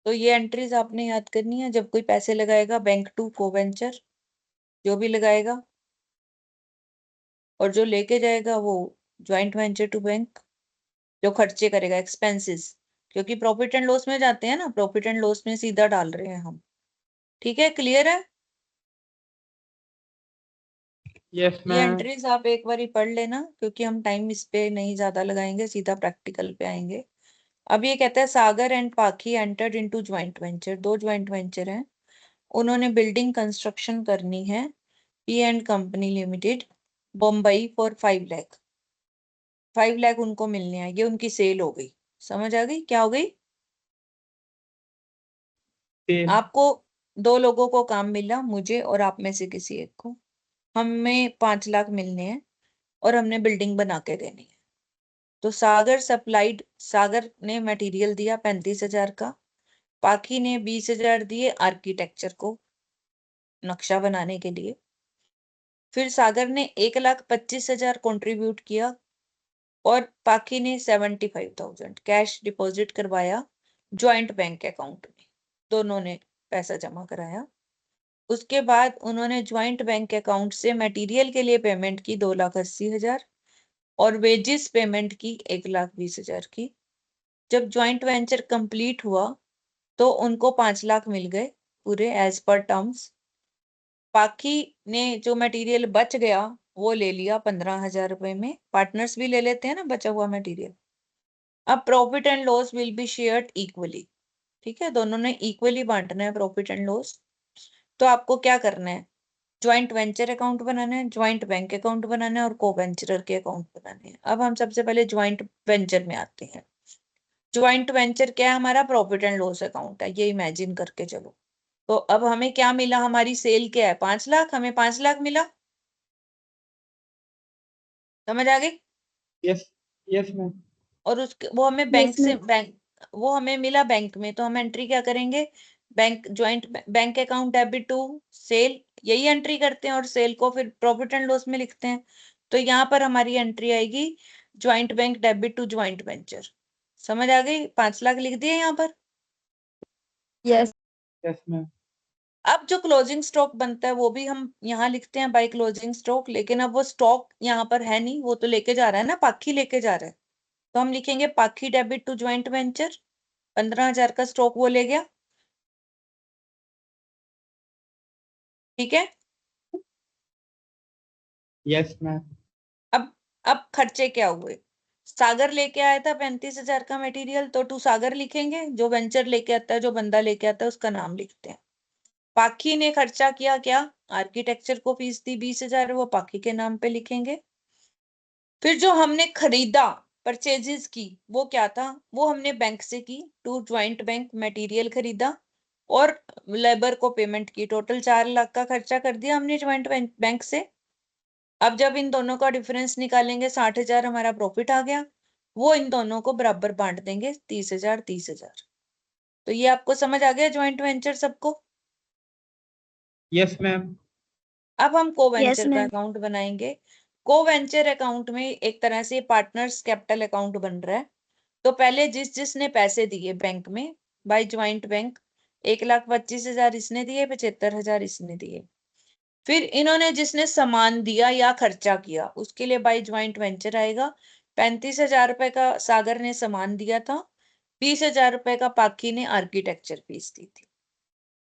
तो ये एंट्रीज आपने याद करनी है। जब कोई पैसे लगाएगा, बैंक टू को वेंचर, जो भी लगाएगा, और जो लेके जाएगा वो ज्वाइंट वेंचर टू बैंक। जो खर्चे करेगा, एक्सपेंसेस, क्योंकि प्रॉफिट एंड लॉस में जाते हैं ना, प्रॉफिट एंड लॉस में सीधा डाल रहे हैं हम, ठीक है। क्लियर है? यस ये मैम। एंट्रीज आप एक बार पढ़ लेना, क्योंकि हम टाइम इस पे नहीं ज्यादा लगाएंगे, सीधा प्रैक्टिकल पे आएंगे। अब ये कहता है सागर एंड पाखी एंटर्ड इनटू ज्वाइंट वेंचर। दो ज्वाइंट वेंचर हैं, उन्होंने बिल्डिंग कंस्ट्रक्शन करनी है, P&Company limited, Bombay for 5 lakh. 5 lakh उनको मिलने हैं, ये उनकी सेल हो गई। समझ आ गई क्या हो गई? सेल। आपको दो लोगों को काम मिला, मुझे और आप में से किसी एक को। हमें 5 लाख मिलने हैं और हमने बिल्डिंग बना के देनी है। तो सागर ने मटेरियल दिया 35,000 का, पाखी ने 20,000 दिए आर्किटेक्चर को नक्शा बनाने के लिए। फिर सागर ने 1,25,000 कंट्रीब्यूट किया और पाखी ने 75,000 कैश डिपॉजिट करवाया ज्वाइंट बैंक अकाउंट में। दोनों ने पैसा जमा कराया। उसके बाद उन्होंने ज्वाइंट बैंक अकाउंट से मटेरियल के लिए पेमेंट की 2,80,000 और वेजेस पेमेंट की 1,20,000 की। जब ज्वाइंट वेंचर कंप्लीट हुआ तो उनको 5 लाख मिल गए पूरे एज पर टर्म्स। पाखी ने जो मटेरियल बच गया वो ले लिया 15,000 रुपए में। पार्टनर्स भी ले लेते हैं ना बचा हुआ मटेरियल। अब profit and loss will be shared equally, ठीक है, दोनों ने इक्वली बांटना है प्रॉफिट एंड लॉस। तो आपको क्या करना है, ज्वाइंट वेंचर अकाउंट बनाना है, ज्वाइंट बैंक अकाउंट बनाना है और को वेंचरर के अकाउंट बनाने हैं। अब हम सबसे पहले ज्वाइंट वेंचर में आते हैं। ज्वाइंट वेंचर क्या है हमारा? प्रॉफिट एंड लॉस अकाउंट है, ये इमेजिन करके चलो। तो अब हमें क्या मिला, हमारी सेल क्या है? 5 लाख, हमें 5 लाख मिला। समझ आ गई? यस। Yes ma'am. और उसके वो हमें बैंक से बैंक वो हमें मिला बैंक में, तो हम एंट्री क्या करेंगे? Bank joint bank account debit to sale, यही एंट्री करते हैं और सेल को फिर प्रॉफिट एंड लॉस में लिखते हैं। तो यहाँ पर हमारी एंट्री आएगी joint bank debit to joint venture. समझ आ गई? 5 लाख लिख दिए यहाँ पर। यस। Yes ma'am. अब जो क्लोजिंग स्टॉक बनता है वो भी हम यहाँ लिखते हैं बाय क्लोजिंग स्टॉक, लेकिन अब वो स्टॉक यहाँ पर है नहीं, वो तो लेके जा रहा है ना, पाखी लेके जा रहा है। तो हम लिखेंगे पाखी डेबिट टू ज्वाइंट वेंचर। 15,000 का स्टॉक वो ले गया, ठीक है। Yes ma'am. अब खर्चे क्या हुए? सागर लेके आया था 35,000 का मटेरियल, तो टू सागर लिखेंगे, जो वेंचर लेके आता है, जो बंदा लेके आता है उसका नाम लिखते हैं। पाखी ने खर्चा किया क्या? आर्किटेक्चर को फीस दी 20,000, वो पाखी के नाम पे लिखेंगे। फिर जो हमने खरीदा, परचेजेस की, वो क्या था? वो हमने बैंक से की, टू ज्वाइंट बैंक मटेरियल खरीदा और लेबर को पेमेंट की, टोटल 4 लाख का खर्चा कर दिया हमने ज्वाइंट बैंक से। अब जब इन दोनों का डिफरेंस निकालेंगे, 60,000 हमारा प्रॉफिट आ गया, वो इन दोनों को बराबर बांट देंगे, 30,000 30,000। तो ये आपको समझ आ गया ज्वाइंट वेंचर सबको? Yes ma'am. अब हम को यस वेंचर का मैम। अकाउंट बनाएंगे। को वेंचर अकाउंट में एक तरह से पार्टनर्स कैपिटल अकाउंट बन रहा है। तो पहले जिसने पैसे दिए बैंक में बाय ज्वाइंट बैंक, 1,25,000 इसने दिए, 75,000 इसने दिए। फिर इन्होंने जिसने सामान दिया या खर्चा किया, उसके लिए बाय ज्वाइंट वेंचर आएगा। 35,000 रुपए का सागर ने सामान दिया था, 20,000 रुपए का पाखी ने आर्किटेक्चर फीस दी थी।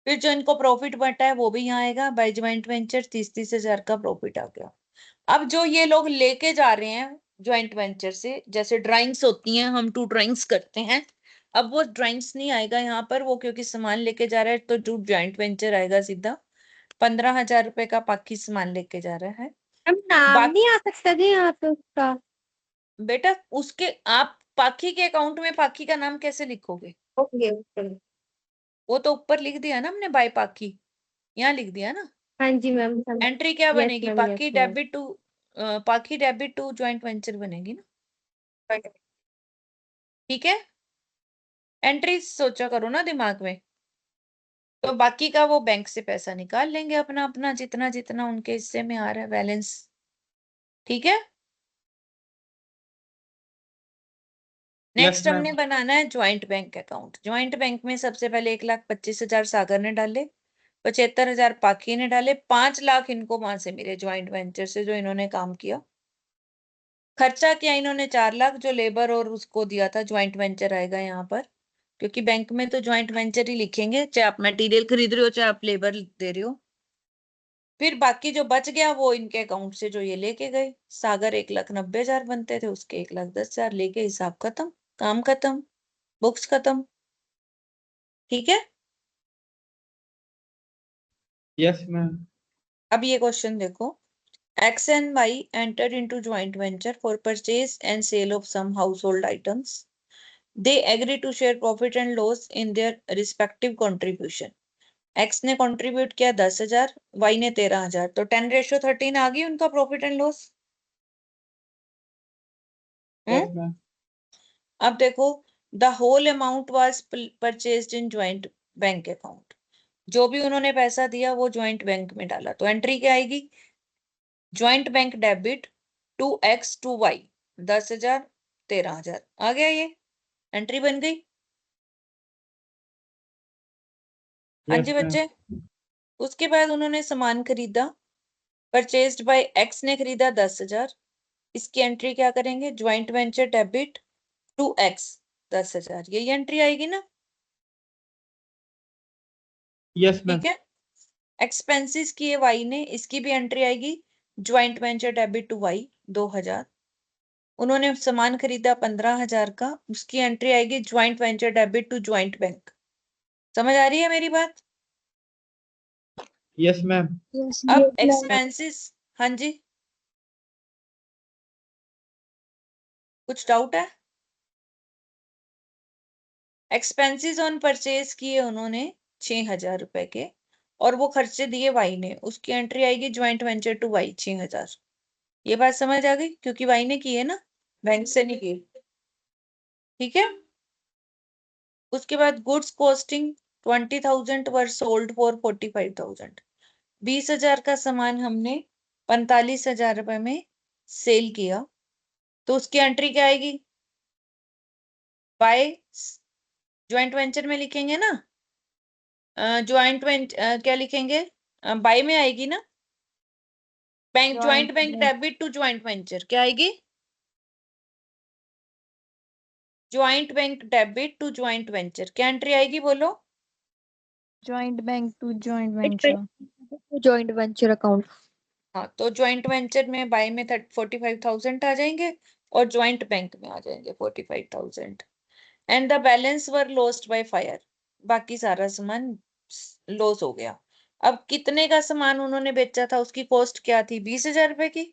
फिर जो इनको प्रॉफिट बटा है वो भी यहाँ आएगा, बाय ज्वाइंट वेंचर 30,000 का प्रॉफिट आ गया। अब जो ये लोग लेके जा रहे हैं ज्वाइंट वेंचर से, जैसे ड्राइंग्स होती हैं, हम 2 ड्राइंग्स करते हैं, अब वो ड्राइंग्स नहीं आएगा यहाँ पर, वो क्योंकि सामान लेके जा रहा है, तो जो ज्वाइंट वेंचर आएगा सीधा 15,000 रुपए का पाखी सामान लेके जा रहा है। हम नाम बाकी नहीं आ सकता जी यहाँ पे उसका? बेटा उसके, आप पाखी के अकाउंट में पाखी का नाम कैसे लिखोगे? Okay okay. वो तो ऊपर लिख दिया ना हमने, बाय पाखी, यहाँ लिख दिया ना। हाँ जी मैम। एंट्री क्या यस बनेगी? Ma'am, yes ma'am. पाखी डेबिट टू ज्वाइंट वेंचर बनेगी ना, ठीक है। एंट्री सोचा करो ना दिमाग में। तो बाकी का वो बैंक से पैसा निकाल लेंगे अपना अपना, जितना जितना उनके हिस्से में आ रहा है बैलेंस, ठीक है। यस नेक्स्ट हमने मैम। बनाना है joint bank account. Joint bank में सबसे पहले 1,25,000 सागर ने डाले, 75,000 पाखी ने डाले, 5 लाख इनको वहां से मिले ज्वाइंट वेंचर से, जो इन्होंने काम किया। खर्चा किया इन्होंने 4 लाख, जो लेबर और उसको दिया था, ज्वाइंट वेंचर आएगा यहाँ पर, क्योंकि बैंक में तो ज्वाइंट वेंचर ही लिखेंगे, चाहे आप मटेरियल खरीद रहे हो चाहे आप लेबर दे रहे हो। फिर बाकी जो बच गया वो इनके अकाउंट से जो ये लेके गए, सागर 1,90,000 बनते थे, उसके 1,10,000 लेके, हिसाब खत्म, काम खत्म, बुक्स खत्म, ठीक है। Yes ma'am. अब ये क्वेश्चन देखो, X and Y entered into joint venture for purchase and sale of some household items. They agree to share profit and loss in their respective contribution. X ने contribute किया 10,000, Y ने 13,000, तो 10:13 आ गई उनका profit and loss. Yes ma'am. अब देखो, the whole amount was purchased in joint bank account. जो भी उन्होंने पैसा दिया वो ज्वाइंट बैंक में डाला, तो एंट्री क्या आएगी? Joint bank debit to X to Y, 10,000 13,000 आ गया, ये एंट्री बन गई। हाँ यस जी मैम। बच्चे। उसके बाद उन्होंने सामान खरीदा, परचेज्ड बाय एक्स ने खरीदा 10,000, इसकी एंट्री क्या करेंगे? Joint venture debit to X 10,000, यही एंट्री आएगी ना, यस मैम। ठीक है। एक्सपेंसेस किए वाई ने, इसकी भी एंट्री आएगी, joint venture debit to Y 2,000। उन्होंने सामान खरीदा 15,000 का, उसकी एंट्री आएगी joint venture debit to joint bank. समझ आ रही है मेरी बात? Yes ma'am. अब एक्सपेंसेस, हाँ जी, कुछ डाउट है? एक्सपेंसेस ऑन परचेज किए उन्होंने 6,000 रुपए के, और वो खर्चे दिए वाई ने, उसकी एंट्री आएगी ज्वाइंट वेंचर टू वाई 6,000। ये बात समझ आ गई? क्योंकि वाई ने की है ना, बैंक से नहीं की, ठीक है। उसके बाद goods costing 20,000 were sold for 45,000। 20,000 का सामान हमने 45,000 रुपए में सेल किया, तो उसकी एंट्री क्या आएगी? बाय ज्वाइंट वेंचर में लिखेंगे ना, क्या लिखेंगे? बाय में आएगी ना, bank joint bank debit to joint venture क्या आएगी? Joint bank debit to joint venture, क्या एंट्री आएगी बोलो? Joint bank to joint venture, joint venture account. हाँ, तो ज्वाइंट वेंचर में बाय में 45,000 आ जाएंगे और ज्वाइंट बैंक में आ जाएंगे 45,000। And the balance were lost by fire, बाकी सारा सामान लॉस हो गया। अब कितने का सामान उन्होंने बेचा था, उसकी कॉस्ट क्या थी? 20,000 रुपए की।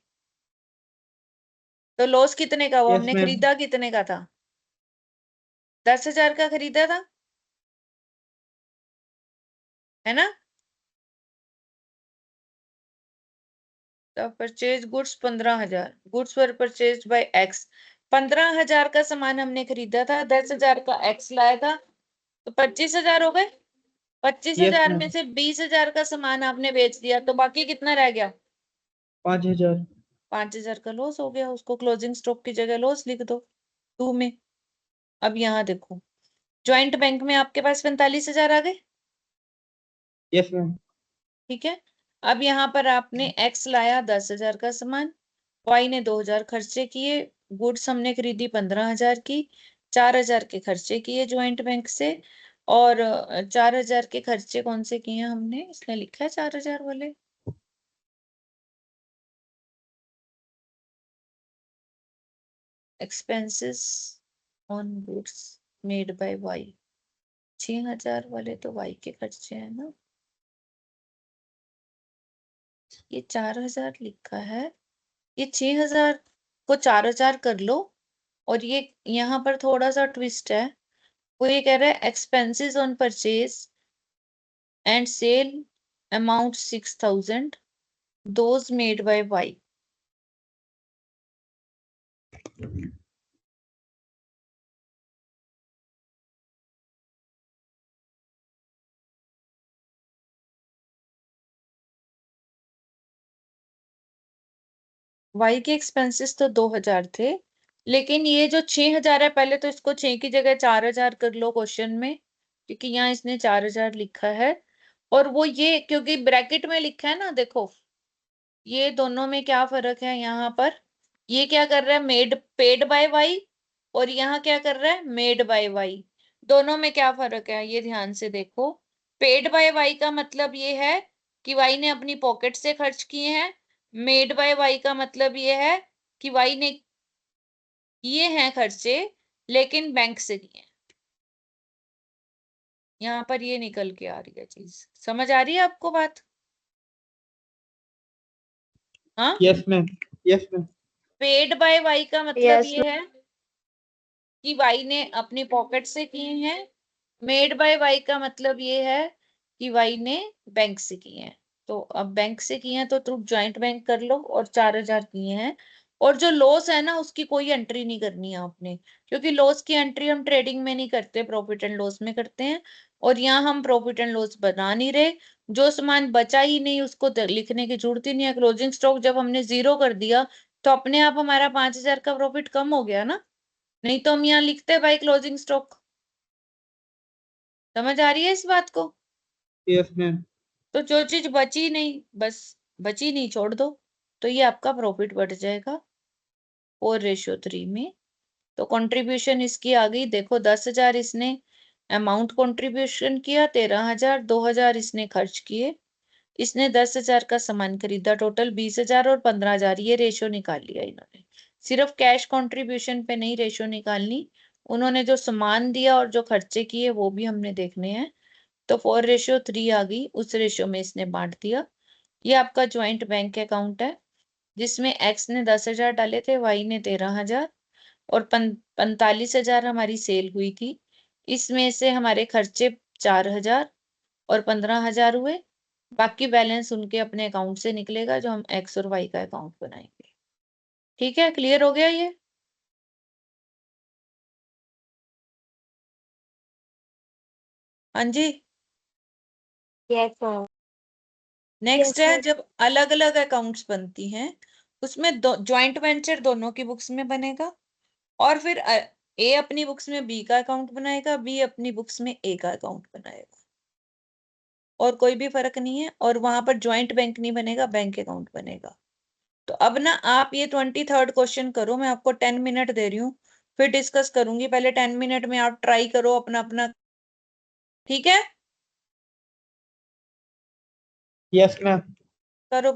तो लॉस कितने का हुआ? यस हमने मैम। खरीदा कितने का था? 10,000 का खरीदा था, है ना? Purchase goods 15,000, goods were purchase by x. 15,000 का सामान हमने खरीदा था, 10,000 का एक्स लाया था, तो 25,000 हो गए। 25,000 मैम। में से 20,000 का सामान आपने बेच दिया, तो बाकी कितना रह गया? 5,000। 5,000 का लॉस हो गया, उसको क्लोजिंग स्टॉक की जगह लॉस लिख दो 2 में। अब यहाँ देखो, ज्वाइंट बैंक में आपके पास 45,000 आ गए, यस मैम। ठीक है। अब यहाँ पर आपने एक्स लाया 10,000 का सामान, वाई ने 2,000 खर्चे किए, गुड्स हमने खरीदी 15,000 की, 4,000 के खर्चे किए ज्वाइंट बैंक से। और 4,000 के खर्चे कौन से किए हमने, इसने लिखा है 4,000 वाले। Expenses on goods made by Y, 6,000 वाले तो वाई के खर्चे हैं ना, ये 4,000 लिखा है, ये 6,000 को 4,000 कर लो। और ये यहाँ पर थोड़ा सा ट्विस्ट है, वो ये कह रहा है expenses on purchase and sale amount 6,000, those made by Y. Y के एक्सपेंसेस तो 2,000 थे, लेकिन ये जो 6,000 है, पहले तो इसको 6 की जगह 4,000 कर लो क्वेश्चन में, क्योंकि यहाँ इसने 4,000 लिखा है। और वो ये क्योंकि ब्रैकेट में लिखा है ना, देखो ये दोनों में क्या फर्क है यहाँ पर, ये क्या कर रहा है मेड पेड बाय वाई, और यहाँ क्या कर रहा है मेड बाय वाई। दोनों में क्या फर्क है ये ध्यान से देखो। पेड बाय वाई का मतलब ये है कि वाई ने अपनी पॉकेट से खर्च किए हैं, मेड बाय वाई का मतलब ये है कि वाई ने किए हैं खर्चे लेकिन बैंक से किए हैं। यहाँ पर ये निकल के आ रही है चीज, समझ आ रही है आपको बात? हाँ, yes ma'am. Yes ma'am. Paid by Y का मतलब ये है कि वाई ने अपनी पॉकेट से किए हैं, मेड बाय वाई का मतलब ये है कि वाई ने बैंक से किए हैं। तो अब बैंक से किए हैं तो तुम ज्वाइंट बैंक कर लो, और 4,000 किए हैं। और जो लॉस है ना, उसकी कोई एंट्री नहीं करनी है आपने, क्योंकि लॉस की एंट्री हम ट्रेडिंग में नहीं करते, प्रॉफिट एंड लॉस में करते हैं। और यहाँ हम प्रॉफिट एंड लॉस बना नहीं रहे, जो सामान बचा ही नहीं उसको लिखने की जरूरत ही नहीं है। क्लोजिंग स्टॉक जब हमने 0 कर दिया, तो अपने आप हमारा 5,000 का प्रॉफिट कम हो गया ना, नहीं तो हम यहाँ लिखते बाय क्लोजिंग स्टॉक। समझ आ रही है इस बात को? Yes ma'am. तो जो चीज बची नहीं, बस बची नहीं छोड़ दो, तो ये आपका प्रॉफिट बढ़ जाएगा 4:3 में। तो कंट्रीब्यूशन इसकी आ गई, देखो 10,000 इसने अमाउंट कंट्रीब्यूशन किया, 13,000, 2,000 इसने खर्च किए, इसने 10,000 का सामान खरीदा, टोटल 20,000 और 15,000 ये रेशो निकाल लिया इन्होंने। सिर्फ कैश कंट्रीब्यूशन पे नहीं रेशो निकालनी, उन्होंने जो सामान दिया और जो खर्चे किए वो भी हमने देखने हैं। तो 4:3 आ गई, उस रेशो में इसने बांट दिया। ये आपका ज्वाइंट बैंक अकाउंट है, जिसमें एक्स ने 10,000 डाले थे, वाई ने 13,000, और 45,000 हमारी सेल हुई थी। इसमें से हमारे खर्चे 4,000 और 15,000 हुए, बाकी बैलेंस उनके अपने अकाउंट से निकलेगा, जो हम एक्स और वाई का अकाउंट बनाएंगे। ठीक है, क्लियर हो गया ये? हाँ जी। Yes sir. नेक्स्ट है, जब अलग अलग अकाउंट्स बनती हैं, उसमें ज्वाइंट वेंचर दोनों की बुक्स में बनेगा, और फिर ए अपनी बुक्स में बी का अकाउंट बनाएगा, बी अपनी बुक्स में ए का अकाउंट बनाएगा, और कोई भी फर्क नहीं है। और वहां पर ज्वाइंट बैंक नहीं बनेगा, बैंक अकाउंट बनेगा। तो अब ना आप ये 23rd क्वेश्चन करो, मैं आपको 10 मिनट दे रही हूँ, फिर डिस्कस करूंगी, पहले 10 मिनट में आप ट्राई करो अपना अपना, ठीक है? Yes ma'am. करो।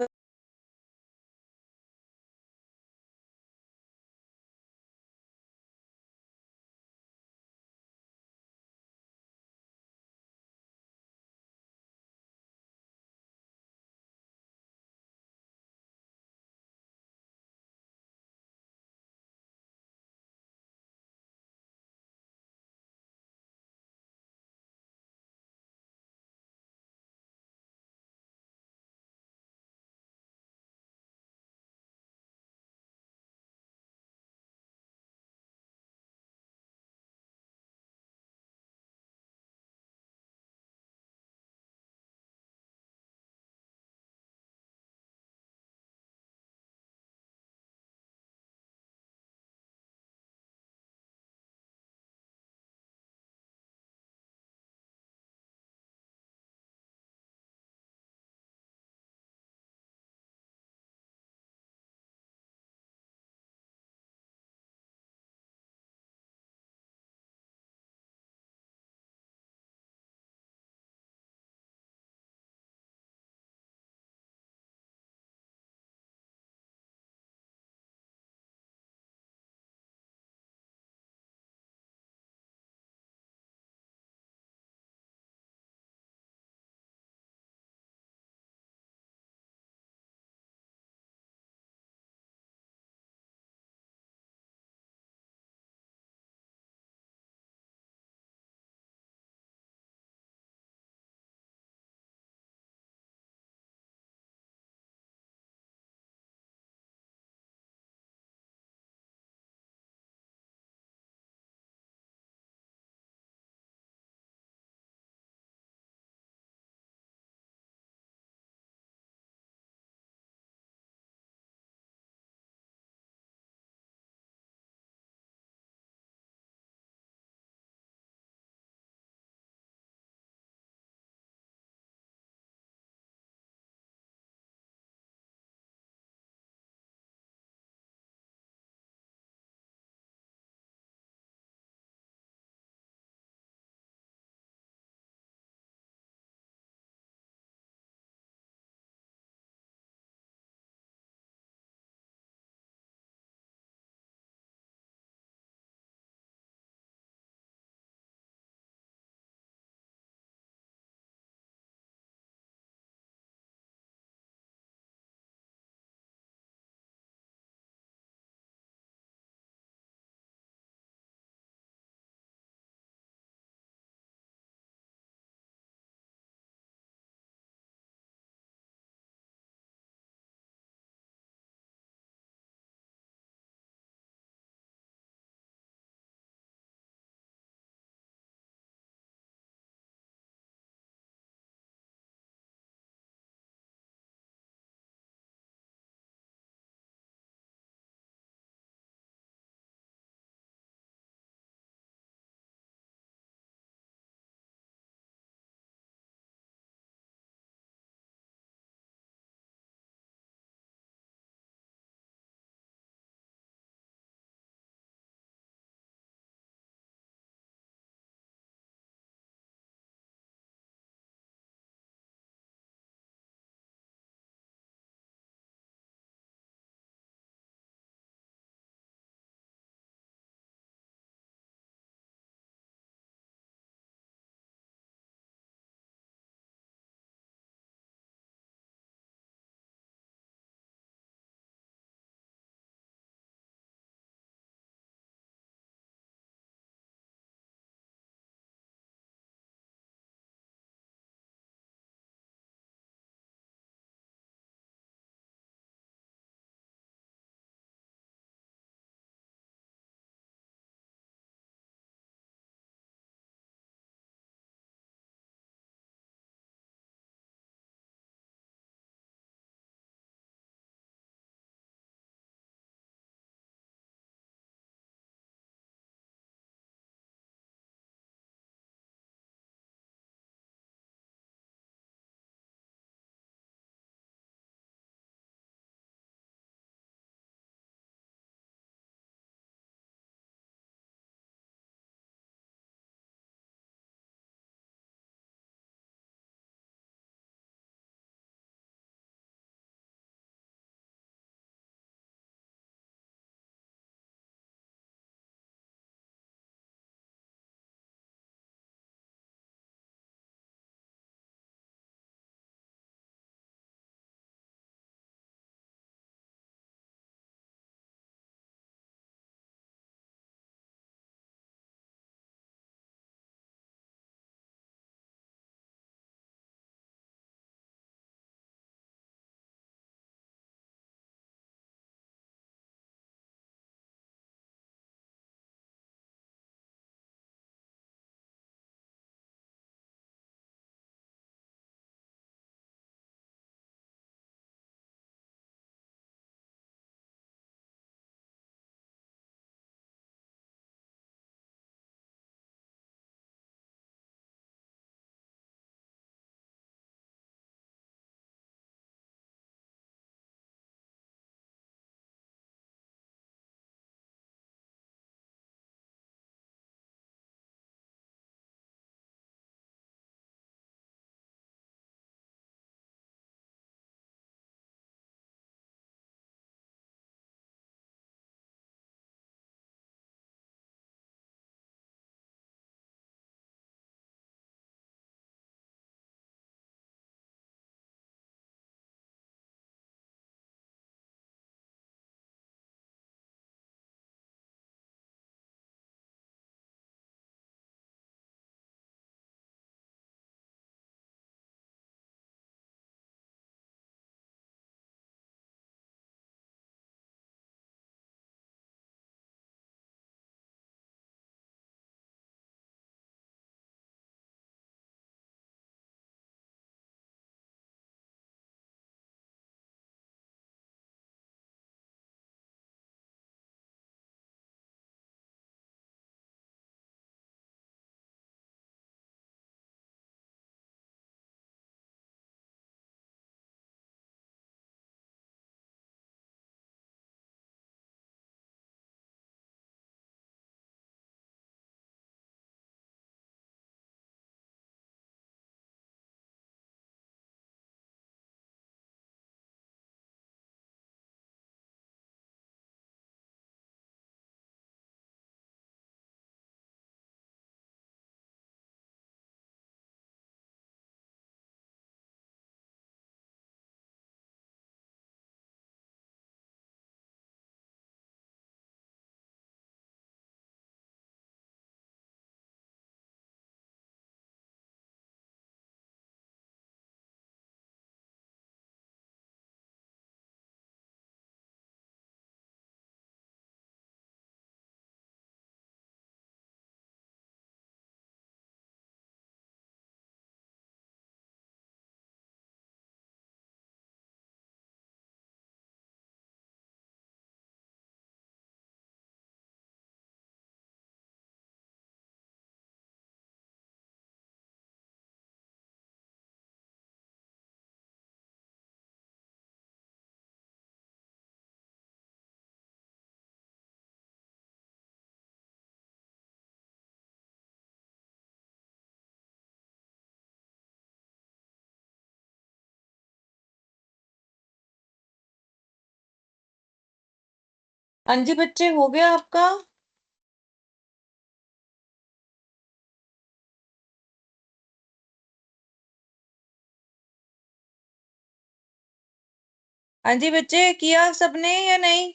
हाँ जी बच्चे, हो गया आपका? हाँ जी बच्चे, किया सबने या नहीं?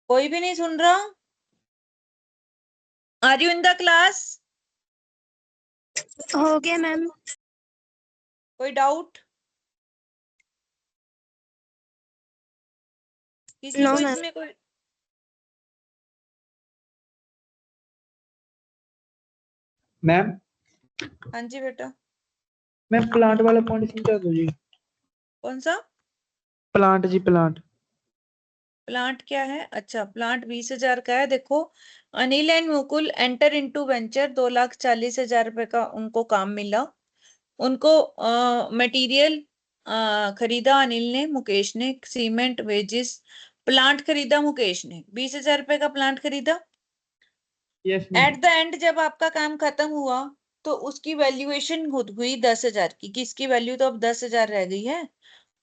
कोई भी नहीं सुन रहा? Are you in the class? हो गया मैम। कोई डाउट किसी नो को मैम। इसमें? कोई मैम हाँ जी बेटा। मैम प्लांट वाला पॉइंट समझा दो जी। कौन सा प्लांट जी, प्लांट। प्लांट क्या है? अच्छा, प्लांट 20,000 का है। देखो, Anil and Mukul enter into venture, 2,40,000 रुपए का उनको काम मिला। उनको मटेरियल खरीदा अनिल ने, मुकेश ने। सीमेंट, वेजिस, प्लांट खरीदा मुकेश ने। 20,000 रुपए का प्लांट खरीदा। Yes ma'am. At the end जब आपका काम खत्म हुआ तो उसकी वैल्यूएशन हुई 10,000 की। किसकी वैल्यू? तो अब 10,000 रह गई है।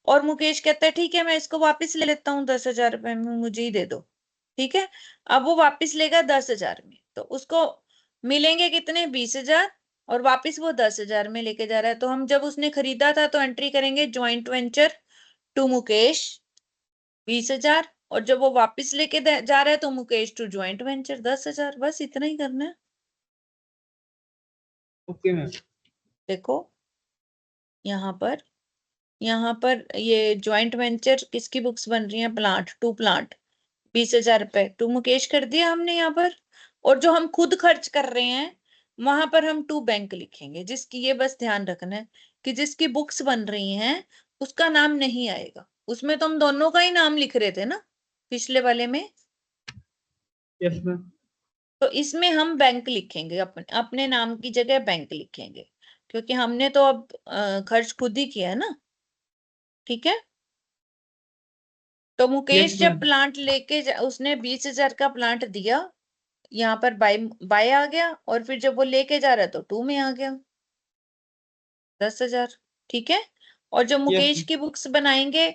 और मुकेश कहता है ठीक है, मैं इसको वापस ले लेता हूँ, 10,000 रुपए में मुझे ही दे दो। ठीक है, अब वो वापस लेगा 10,000 में, तो उसको मिलेंगे कितने? 20,000। और वापस वो 10,000 में लेके जा रहा है। तो हम जब उसने खरीदा था तो एंट्री करेंगे ज्वाइंट वेंचर टू मुकेश 20,000, और जब वो वापस लेके जा रहा है तो मुकेश टू ज्वाइंट वेंचर 10,000। बस इतना ही करना है। Okay ma'am. देखो यहाँ पर ये ज्वाइंट वेंचर किसकी बुक्स बन रही हैं? प्लांट टू प्लांट, 20,000 रुपए टू मुकेश कर दिया हमने यहाँ पर। और जो हम खुद खर्च कर रहे हैं वहां पर हम टू बैंक लिखेंगे। जिसकी, ये बस ध्यान रखना है कि जिसकी बुक्स बन रही हैं उसका नाम नहीं आएगा। उसमें तो हम दोनों का ही नाम लिख रहे थे ना पिछले वाले में। Yes ma'am. तो इसमें हम बैंक लिखेंगे, अपने अपने नाम की जगह बैंक लिखेंगे, क्योंकि हमने तो अब खर्च खुद ही किया है ना। ठीक है, तो यस मुकेश जब मैम। प्लांट लेके उसने 20,000 का प्लांट दिया, यहाँ पर बाय बाय आ गया, और फिर जब वो लेके जा रहा है तो टू में आ गया 10,000। ठीक है, और जब यस मुकेश की बुक्स बनाएंगे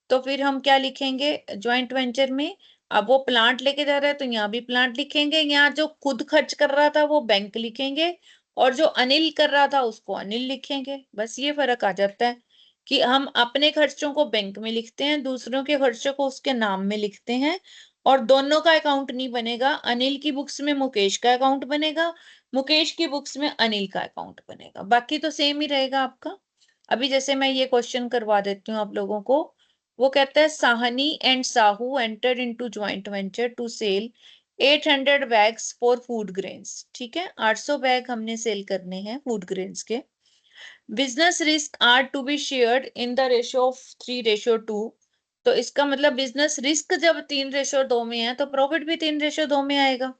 तो फिर हम क्या लिखेंगे ज्वाइंट वेंचर में? अब वो प्लांट लेके जा रहा है तो यहाँ भी प्लांट लिखेंगे। यहाँ जो खुद खर्च कर रहा था वो बैंक लिखेंगे, और जो अनिल कर रहा था उसको अनिल लिखेंगे। बस ये फर्क आ जाता है कि हम अपने खर्चों को बैंक में लिखते हैं, दूसरों के खर्चों को उसके नाम में लिखते हैं। और दोनों का अकाउंट नहीं बनेगा। अनिल की बुक्स में मुकेश का अकाउंट बनेगा, मुकेश की बुक्स में अनिल का अकाउंट बनेगा। बाकी तो सेम ही रहेगा आपका। अभी जैसे मैं ये क्वेश्चन करवा देती हूँ आप लोगों को। वो कहता है Sahni and Sahu enter into joint venture to sell 800 bags for food grains. ठीक है, 800 बैग हमने सेल करने हैं फूड ग्रेन्स के। Business risk are to be shared in the ratio of 3:2। तो इसका मतलब बिजनेस रिस्क जब 3:2 में है तो प्रॉफिट भी 3:2 में आएगा।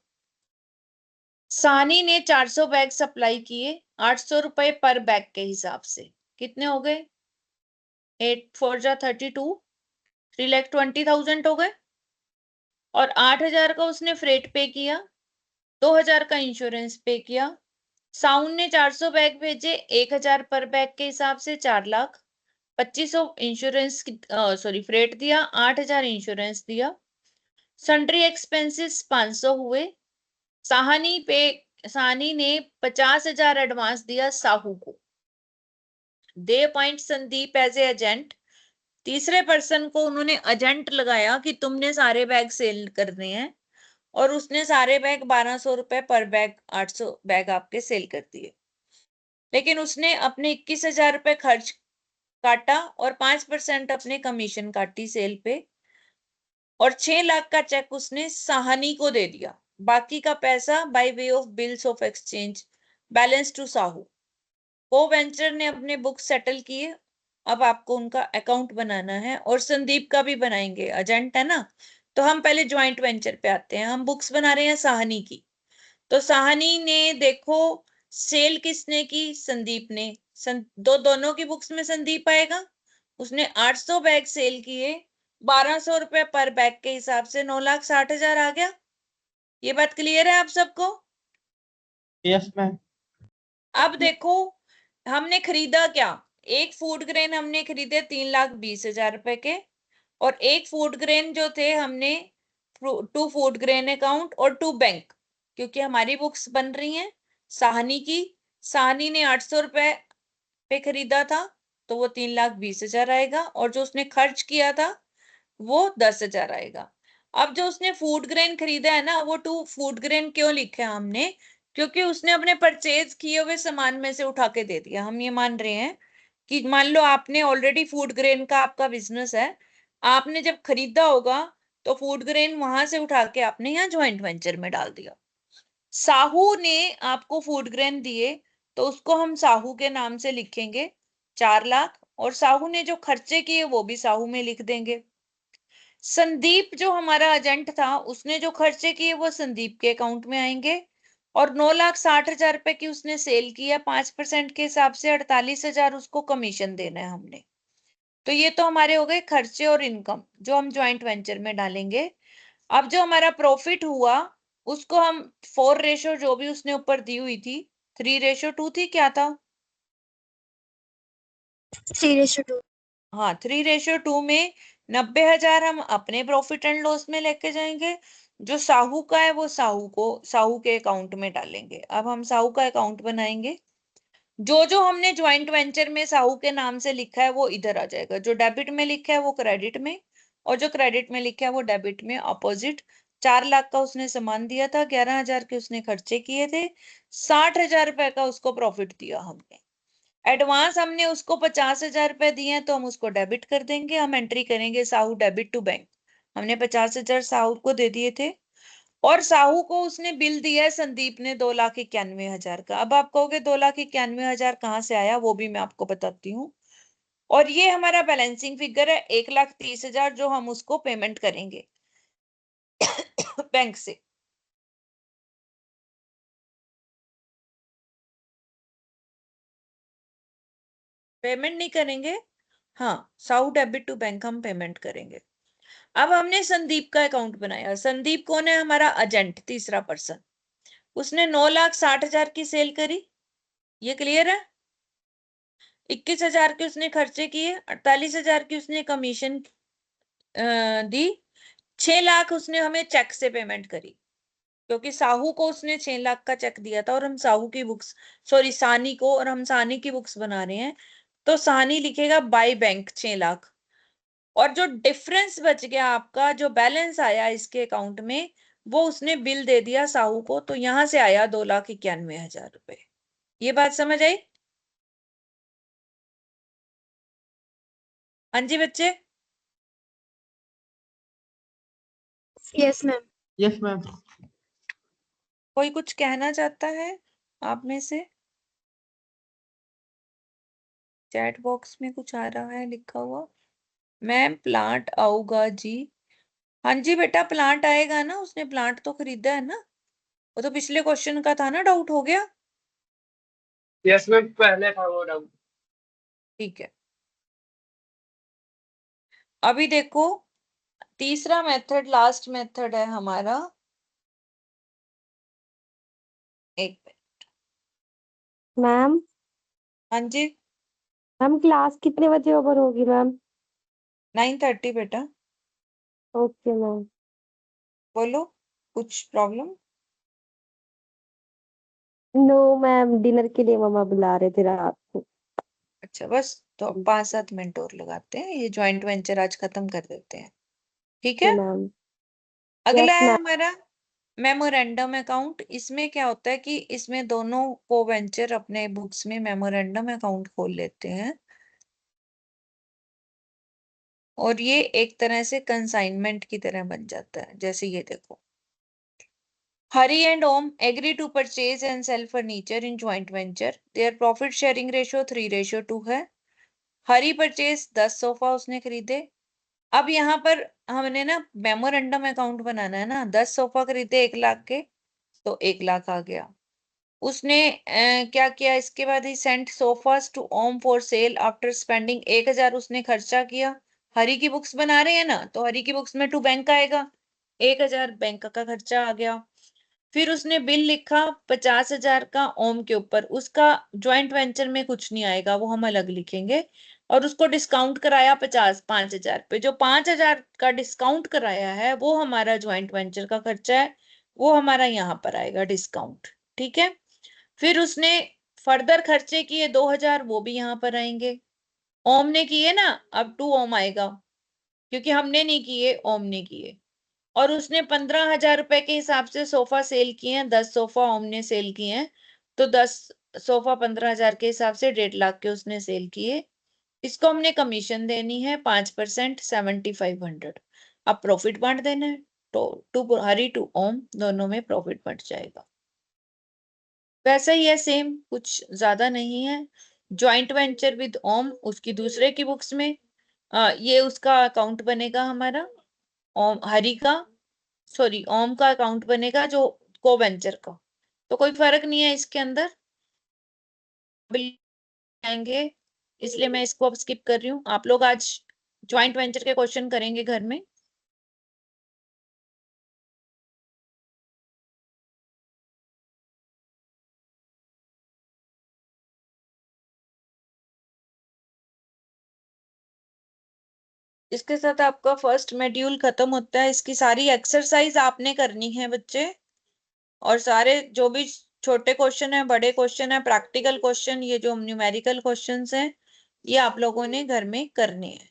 सानी ने 400 बैग सप्लाई किए 800 रुपए पर बैग के हिसाब से। कितने हो गए? 8 4 जा 32, 3,20,000 हो गए। और 8,000 का उसने फ्रेट पे किया, 2,000 का इंश्योरेंस पे किया। साउंड ने 400 बैग भेजे 1,000 पर बैग के हिसाब से, 4,25,000 इंश्योरेंस सॉरी फ्रेट दिया, 8,000 इंश्योरेंस दिया। सन्ड्री एक्सपेंसेस 500 हुए। साहनी पे सानी ने 50,000 एडवांस दिया साहू को। They appoint Sandeep as a agent. तीसरे पर्सन को उन्होंने एजेंट लगाया कि तुमने सारे बैग सेल करने हैं, और उसने सारे बैग 1,200 रुपए पर बैग, 800 बैग आपके सेल कर दिए। लेकिन उसने अपने 21,000 रुपए खर्च काटा और 5% अपने कमीशन काटी सेल पे, और 6 लाख का चेक उसने साहनी को दे दिया। बाकी का पैसा by way of bills of exchange balance to Sahu. को वेंचर ने अपने बुक सेटल किए। अब आपको उनका अकाउंट बनाना है, और संदीप का भी बनाएंगे, एजेंट है ना। तो हम पहले ज्वाइंट वेंचर पे आते हैं। हम बुक्स बना रहे हैं साहनी की। तो साहनी ने देखो सेल किसने की? संदीप ने। दोनों की बुक्स में संदीप आएगा। उसने 800 बैग सेल किए 1,200 रुपए पर बैग के हिसाब से, 9,60,000 आ गया। ये बात क्लियर है आप सबको? Yes ma'am. अब देखो हमने खरीदा क्या? एक फूड ग्रेन हमने खरीदे 3,20,000 रुपए के, और एक फूड ग्रेन जो थे हमने 2 फूड ग्रेन अकाउंट और 2 बैंक, क्योंकि हमारी बुक्स बन रही हैं साहनी की। साहनी ने 800 रुपए पे खरीदा था तो वो 3,20,000 आएगा, और जो उसने खर्च किया था वो 10,000 आएगा। अब जो उसने फूड ग्रेन खरीदा है ना, वो 2 फूड ग्रेन क्यों लिखे हैं हमने, क्योंकि उसने अपने परचेज किए हुए सामान में से उठा के दे दिया। हम ये मान रहे हैं कि मान लो आपने ऑलरेडी फूड ग्रेन का आपका बिजनेस है, आपने जब खरीदा होगा तो फूड ग्रेन वहां से उठा के आपने यहाँ ज्वाइंट वेंचर में डाल दिया। साहू ने आपको फूड ग्रेन दिए तो उसको हम साहू के नाम से लिखेंगे 4 लाख, और साहू ने जो खर्चे किए वो भी साहू में लिख देंगे। संदीप जो हमारा एजेंट था उसने जो खर्चे किए वो संदीप के अकाउंट में आएंगे, और 9,60,000 रुपए की उसने सेल किया 5% के हिसाब से, 48,000 उसको कमीशन देना है हमने। तो ये तो हमारे हो गए खर्चे और इनकम जो हम ज्वाइंट वेंचर में डालेंगे। अब जो हमारा प्रॉफिट हुआ उसको हम 4 रेशो जो भी उसने ऊपर दी हुई थी, 3:2 थी, क्या था? 3:2। हाँ, 3:2 में 90,000 हम अपने प्रॉफिट एंड लॉस में लेके जाएंगे, जो साहू का है वो साहू के अकाउंट में डालेंगे। अब हम साहू का अकाउंट बनाएंगे। जो जो हमने ज्वाइंट वेंचर में साहू के नाम से लिखा है वो इधर आ जाएगा, जो डेबिट में लिखा है वो क्रेडिट में, और जो क्रेडिट में लिखा है वो डेबिट में अपोजिट। 4 लाख का उसने सामान दिया था, 11,000 के उसने खर्चे किए थे, 60,000 रुपए का उसको प्रॉफिट दिया हमने। एडवांस हमने उसको 50,000 रुपए दिए हैं तो हम उसको डेबिट कर देंगे। हम एंट्री करेंगे साहू डेबिट टू बैंक। हमने 50,000 साहू को दे दिए थे, और साहू को उसने बिल दिया है संदीप ने 2,91,000 का। अब आप कहोगे 2,91,000 कहाँ से आया, वो भी मैं आपको बताती हूँ। और ये हमारा बैलेंसिंग फिगर है 1,30,000 जो हम उसको पेमेंट करेंगे बैंक से। पेमेंट नहीं करेंगे, हाँ, साहू डेबिट टू बैंक हम पेमेंट करेंगे। अब हमने संदीप का अकाउंट बनाया। संदीप कौन है? हमारा एजेंट, तीसरा पर्सन। उसने 9,60,000 की सेल करी, ये क्लियर है। 21,000 के उसने खर्चे किए, 48,000 की उसने कमीशन दी, 6 लाख उसने हमें चेक से पेमेंट करी, क्योंकि साहू को उसने 6 लाख का चेक दिया था, और हम साहू की बुक्स, सॉरी सानी को, और हम सानी की बुक्स बना रहे हैं तो सानी लिखेगा बाय बैंक 6 लाख। और जो डिफरेंस बच गया आपका, जो बैलेंस आया इसके अकाउंट में, वो उसने बिल दे दिया साहू को, तो यहां से आया 2,91,000 रुपए। ये बात समझ आई? हाँ जी बच्चे, यस मैम। Yes ma'am. कोई कुछ कहना चाहता है आप में से? चैट बॉक्स में कुछ आ रहा है लिखा हुआ, मैम प्लांट आऊगा जी। हाँ जी बेटा, प्लांट आएगा ना, उसने प्लांट तो खरीदा है ना, वो तो पिछले क्वेश्चन का था ना, डाउट हो गया? यस मैम, पहले था वो डाउट। ठीक है, अभी देखो तीसरा मेथड लास्ट मेथड है हमारा। एक मिनट। मैम हाँ जी, मैम क्लास कितने बजे ओवर होगी मैम? 9:30 बेटा। Okay ma'am. बोलो, कुछ प्रॉब्लम? नो मैम, डिनर के लिए मम्मा बुला रहे थे रात को। अच्छा, बस तो 5-7 मिनट और लगाते हैं, ये ज्वाइंट वेंचर आज खत्म कर देते हैं, ठीक ओके है। मैम। अगला यस है मैम। हमारा मेमोरेंडम अकाउंट। इसमें क्या होता है कि इसमें दोनों को वेंचर अपने बुक्स में मेमोरेंडम अकाउंट खोल लेते हैं, और ये एक तरह से कंसाइनमेंट की तरह बन जाता है। जैसे ये देखो, Hari and Om agree to purchase and sell furniture in joint venture, their profit sharing ratio 3:2 है। हरी परचेज 10 सोफा उसने खरीदे। अब यहाँ पर हमने ना मेमोरेंडम अकाउंट बनाना है ना, 10 सोफा खरीदे 1 लाख के, तो 1 लाख आ गया। उसने क्या किया इसके बाद, he sent sofas to Om for sale after spending 1,000 उसने खर्चा किया। हरी की बुक्स बना रहे हैं ना, तो हरी की बुक्स में टू बैंक आएगा, 1,000 बैंक का खर्चा आ गया। फिर उसने बिल लिखा 50,000 का ओम के ऊपर, उसका ज्वाइंट वेंचर में कुछ नहीं आएगा, वो हम अलग लिखेंगे। और उसको डिस्काउंट कराया 5,000 पे, जो 5,000 का डिस्काउंट कराया है वो हमारा ज्वाइंट वेंचर का खर्चा है, वो हमारा यहाँ पर आएगा डिस्काउंट। ठीक है। फिर उसने फर्दर खर्चे किए 2,000, वो भी यहाँ पर आएंगे। ओम ने किए ना, अब 2 ओम आएगा, क्योंकि हमने नहीं किए, ओम ने किए। और उसने 15,000 रुपए के हिसाब से सोफा सेल किए हैं, 10 सोफा हमने सेल किए हैं, तो 10 सोफा 15,000 के हिसाब से 1.5 लाख के उसने सेल किए। इसको हमने कमीशन देनी है 5%, 7,500। अब प्रॉफिट बांट देना है, तो टू हरी टू ओम दोनों में प्रॉफिट बढ़ जाएगा। वैसा ही है, सेम, कुछ ज्यादा नहीं है। ज्वाइंट वेंचर विद ओम, उसकी दूसरे की बुक्स में ये उसका अकाउंट बनेगा हमारा, ओम हरि का, सॉरी ओम का अकाउंट बनेगा जो को वेंचर का। तो कोई फर्क नहीं है इसके अंदर, आएंगे, इसलिए मैं इसको अब स्किप कर रही हूँ। आप लोग आज ज्वाइंट वेंचर के क्वेश्चन करेंगे घर में। इसके साथ आपका फर्स्ट मॉड्यूल खत्म होता है। इसकी सारी एक्सरसाइज आपने करनी है बच्चे, और सारे जो भी छोटे क्वेश्चन है, बड़े क्वेश्चन है, प्रैक्टिकल क्वेश्चन, ये जो न्यूमेरिकल क्वेश्चंस हैं, ये आप लोगों ने घर में करने हैं।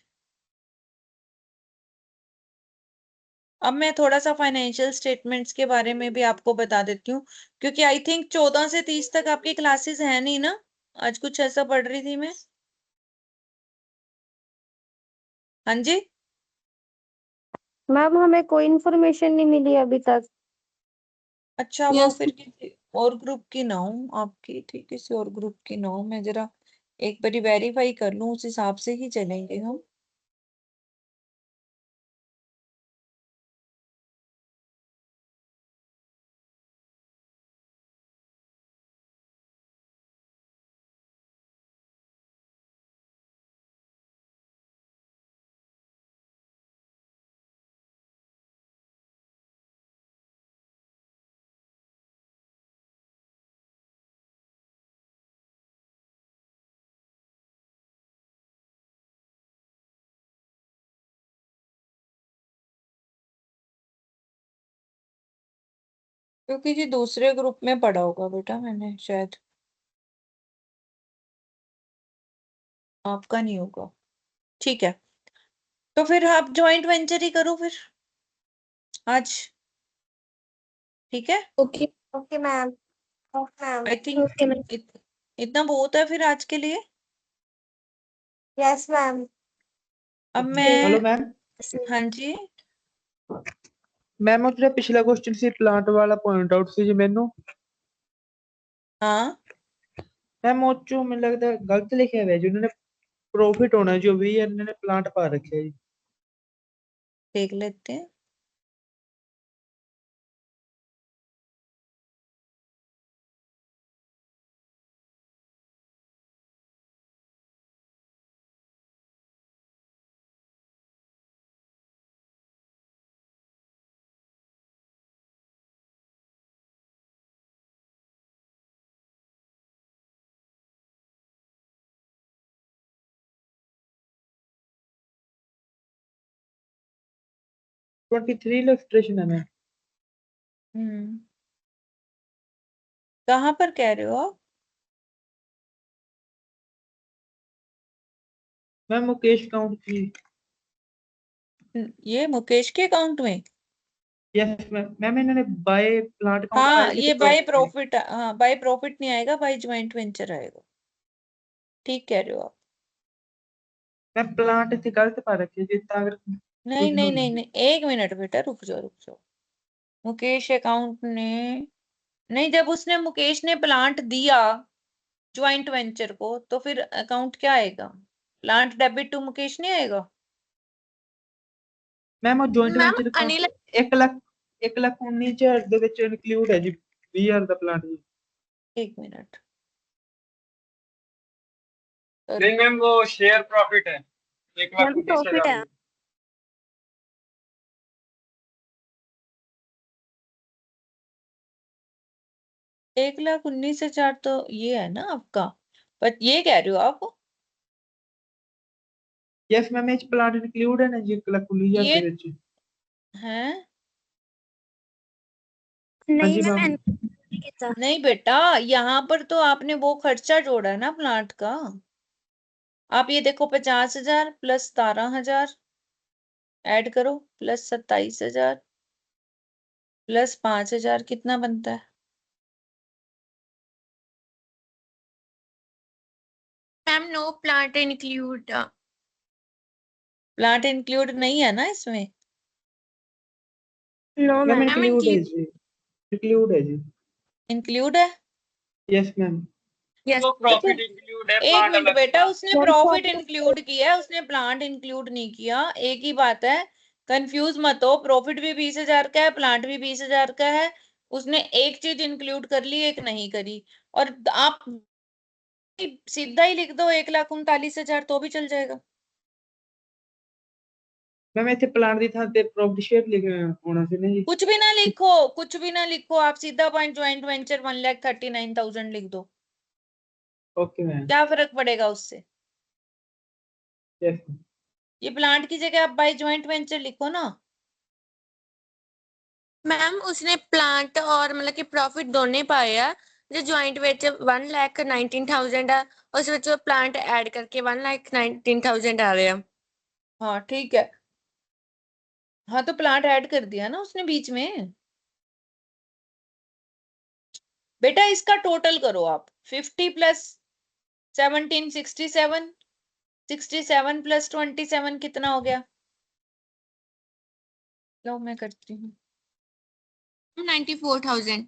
अब मैं थोड़ा सा फाइनेंशियल स्टेटमेंट्स के बारे में भी आपको बता देती हूँ, क्योंकि आई थिंक 14 से 30 तक आपकी क्लासेस है नहीं ना, आज कुछ ऐसा पढ़ रही थी मैं। हाँ जी। मैम हमें कोई इन्फॉर्मेशन नहीं मिली अभी तक। अच्छा, वो यस फिर किसी और ग्रुप की ना हो आपकी, ठीक, किसी और ग्रुप की ना हो, मैं जरा एक बारी वेरीफाई कर लूं, उस हिसाब से ही चलेंगे हम। क्योंकि जी दूसरे ग्रुप में पढ़ा होगा बेटा मैंने शायद, आपका नहीं होगा। ठीक है, तो फिर आप ज्वाइंट वेंचर ही करो फिर आज। ठीक है, okay. Okay ma'am. Okay ma'am. I think okay ma'am. इतना बहुत है फिर आज के लिए। Yes ma'am. अब हेलो मैं, मैम। हाँ जी, मैम ਉਹ ਜਿਹੜਾ ਪਿਛਲਾ ਕੁਐਸਚਨ ਸੀ ਪਲਾਂਟ ਵਾਲਾ ਪੁਆਇੰਟ ਆਊਟ ਸੀ ਜੀ ਮੈਨੂੰ, हाँ ਮੈਮ ਉਹ ਚੋਂ ਮੈਨੂੰ ਲੱਗਦਾ ਗਲਤ ਲਿਖਿਆ ਹੋਇਆ ਜੀ, ਉਹਨਾਂ ਨੇ ਪ੍ਰੋਫਿਟ ਹੋਣਾ ਜੀ, ਉਹ 20,000 ਇਹਨਾਂ ਨੇ ਪਲਾਂਟ ਪਾ ਰੱਖਿਆ ਜੀ। देख लेते हैं। $23 इलस्ट्रेशन है मैम। हम्म, कहाँ पर कह रहे हो आप? मैम मुकेश अकाउंट की। ये मुकेश के अकाउंट में? यस मैम, मैम इन्होंने बाय प्लांट अकाउंट पाया हाँ, ਸੀ ये ਤੇ बाय प्रॉफिट है। प्रॉफिट, हाँ बाय प्रॉफिट नहीं आएगा, बाय ज्वाइंट वेंचर आएगा। ठीक कह रहे हो आप। मैम प्लांट ਇੱਥੇ ਗਲਤ ਪਾ ਰੱਖਿਆ ਜੀ, ਤਾਂ ਕਰਕੇ नहीं कंफ्यूजन नहीं हो रही नहीं है। नहीं, एक मिनट बेटा, रुक जाओ रुक जाओ। मुकेश अकाउंट ने, नहीं, जब उसने मुकेश ने प्लांट दिया ज्वाइंट वेंचर को, तो फिर अकाउंट क्या आएगा? प्लांट डेबिट टू मुकेश नहीं आएगा? मैम ਉਹ ਜੁਆਇੰਟ मैम ਵੈਂਚਰ अनिल ਅਕਾउंट 1,19,000 ਦੇ ਵਿੱਚ ਇਨਕਲੂਡ ਹੈ ਜੀ, 20,000 ਦਾ ਪਲਾਂਟ ਜੀ। एक मिनट। नहीं मैम वो शेयर प्रॉफिट है, 1,19,000 है। में। 1,19,000 तो ये है ना आपका, पर ये कह रहे हो आप? यस मैम ਇਹ 'ਚ ਪਲਾਟ ਇਨਕਲੂਡ ਹੈ ਨਾ ਜੀ 1,19,000 ये ਦੇ ਵਿੱਚ। हैं? ਹਾਂਜੀ ਮੈਮ। नहीं बेटा, यहाँ पर तो आपने वो खर्चा जोड़ा है ना प्लांट का। आप ये देखो 50,000 प्लस 17,000 ऐड करो प्लस 27,000 प्लस 5,000 कितना बनता है? Ma'am no plant include. Plant include नहीं है ना इसमें? नो मैम मैम इंक्लूड है जी, इंक्लूड है जी। इंक्लूड है? Yes ma'am. यस वो तो प्रॉफिट फिर इंक्लूड है, एक प्लांट मिनट अलग बेटा, से। उसने प्रॉफिट इंक्लूड किया है, उसने प्लांट इंक्लूड नहीं किया, एक ही बात है। कंफ्यूज मत हो, प्रॉफिट भी 20,000 का है, प्लांट भी 20,000 का है। उसने एक चीज इंक्लूड कर ली, एक नहीं करी। और आप सीधा ही लिख दो 1,39,000 तो भी चल जाएगा। मैम ਇੱਥੇ ਪਲਾਂਟ ਦੀ ਥਾਂ ਤੇ ਪ੍ਰੋਫਿਟ ਸ਼ੇਅਰ ਲਿਖਿਆ ਹੋਣਾ ਸੀ ਨਾ ਜੀ। कुछ भी ना लिखो, कुछ भी ना लिखो, आप सीधा पॉइंट ज्वाइंट वेंचर 1,39,000 लिख दो। Okay ma'am. क्या फर्क पड़ेगा उससे? यस ये प्लांट की जगह आप बाय ज्वाइंट वेंचर लिखो ना। मैम उसने प्लांट और मतलब कि प्रॉफिट दोनों पाए आ। जो ज्वाइंट ਵਿੱਚ 1,19,000 ਆ, ਉਸ ਵਿੱਚ ਉਹ ਪਲਾਂਟ ਐਡ ਕਰਕੇ 1,19,000 ਆ ਰਿਹਾ। हाँ ठीक है, हाँ तो प्लांट ऐड कर दिया ना उसने बीच में। बेटा इसका टोटल करो आप, 50 प्लस 17 67, 67 प्लस 27 कितना हो गया? लो मैं करती हूँ। 94,000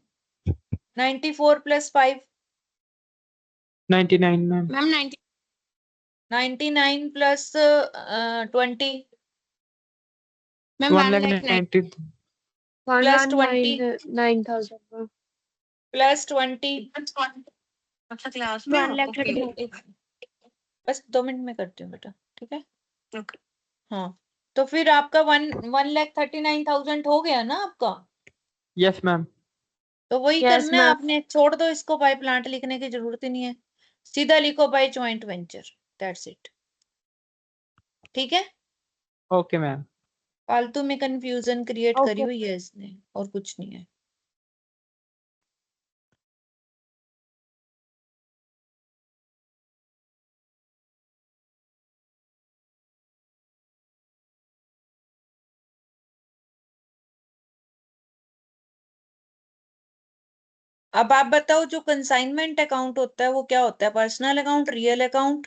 94 plus 5 99 ma'am. Ma'am 90 99 plus 20 ma'am 1,90,000 plus 20 9,000 plus 20 अच्छा क्लास में 1,30,000 बस 2 मिनट में करती हूँ बेटा, ठीक है? ओके। हाँ तो फिर आपका 1,39,000 हो गया ना आपका। Yes ma'am. तो वही Yes, करना है ma'am. आपने, छोड़ दो इसको, बाय प्लांट लिखने की जरूरत ही नहीं है, सीधा लिखो by joint venture, that's it. ठीक है, ओके मैम। फालतू में कंफ्यूजन क्रिएट करी Okay. हुई है इसने, और कुछ नहीं है। अब आप बताओ, जो कंसाइनमेंट अकाउंट होता है वो क्या होता है? Personal account, real account,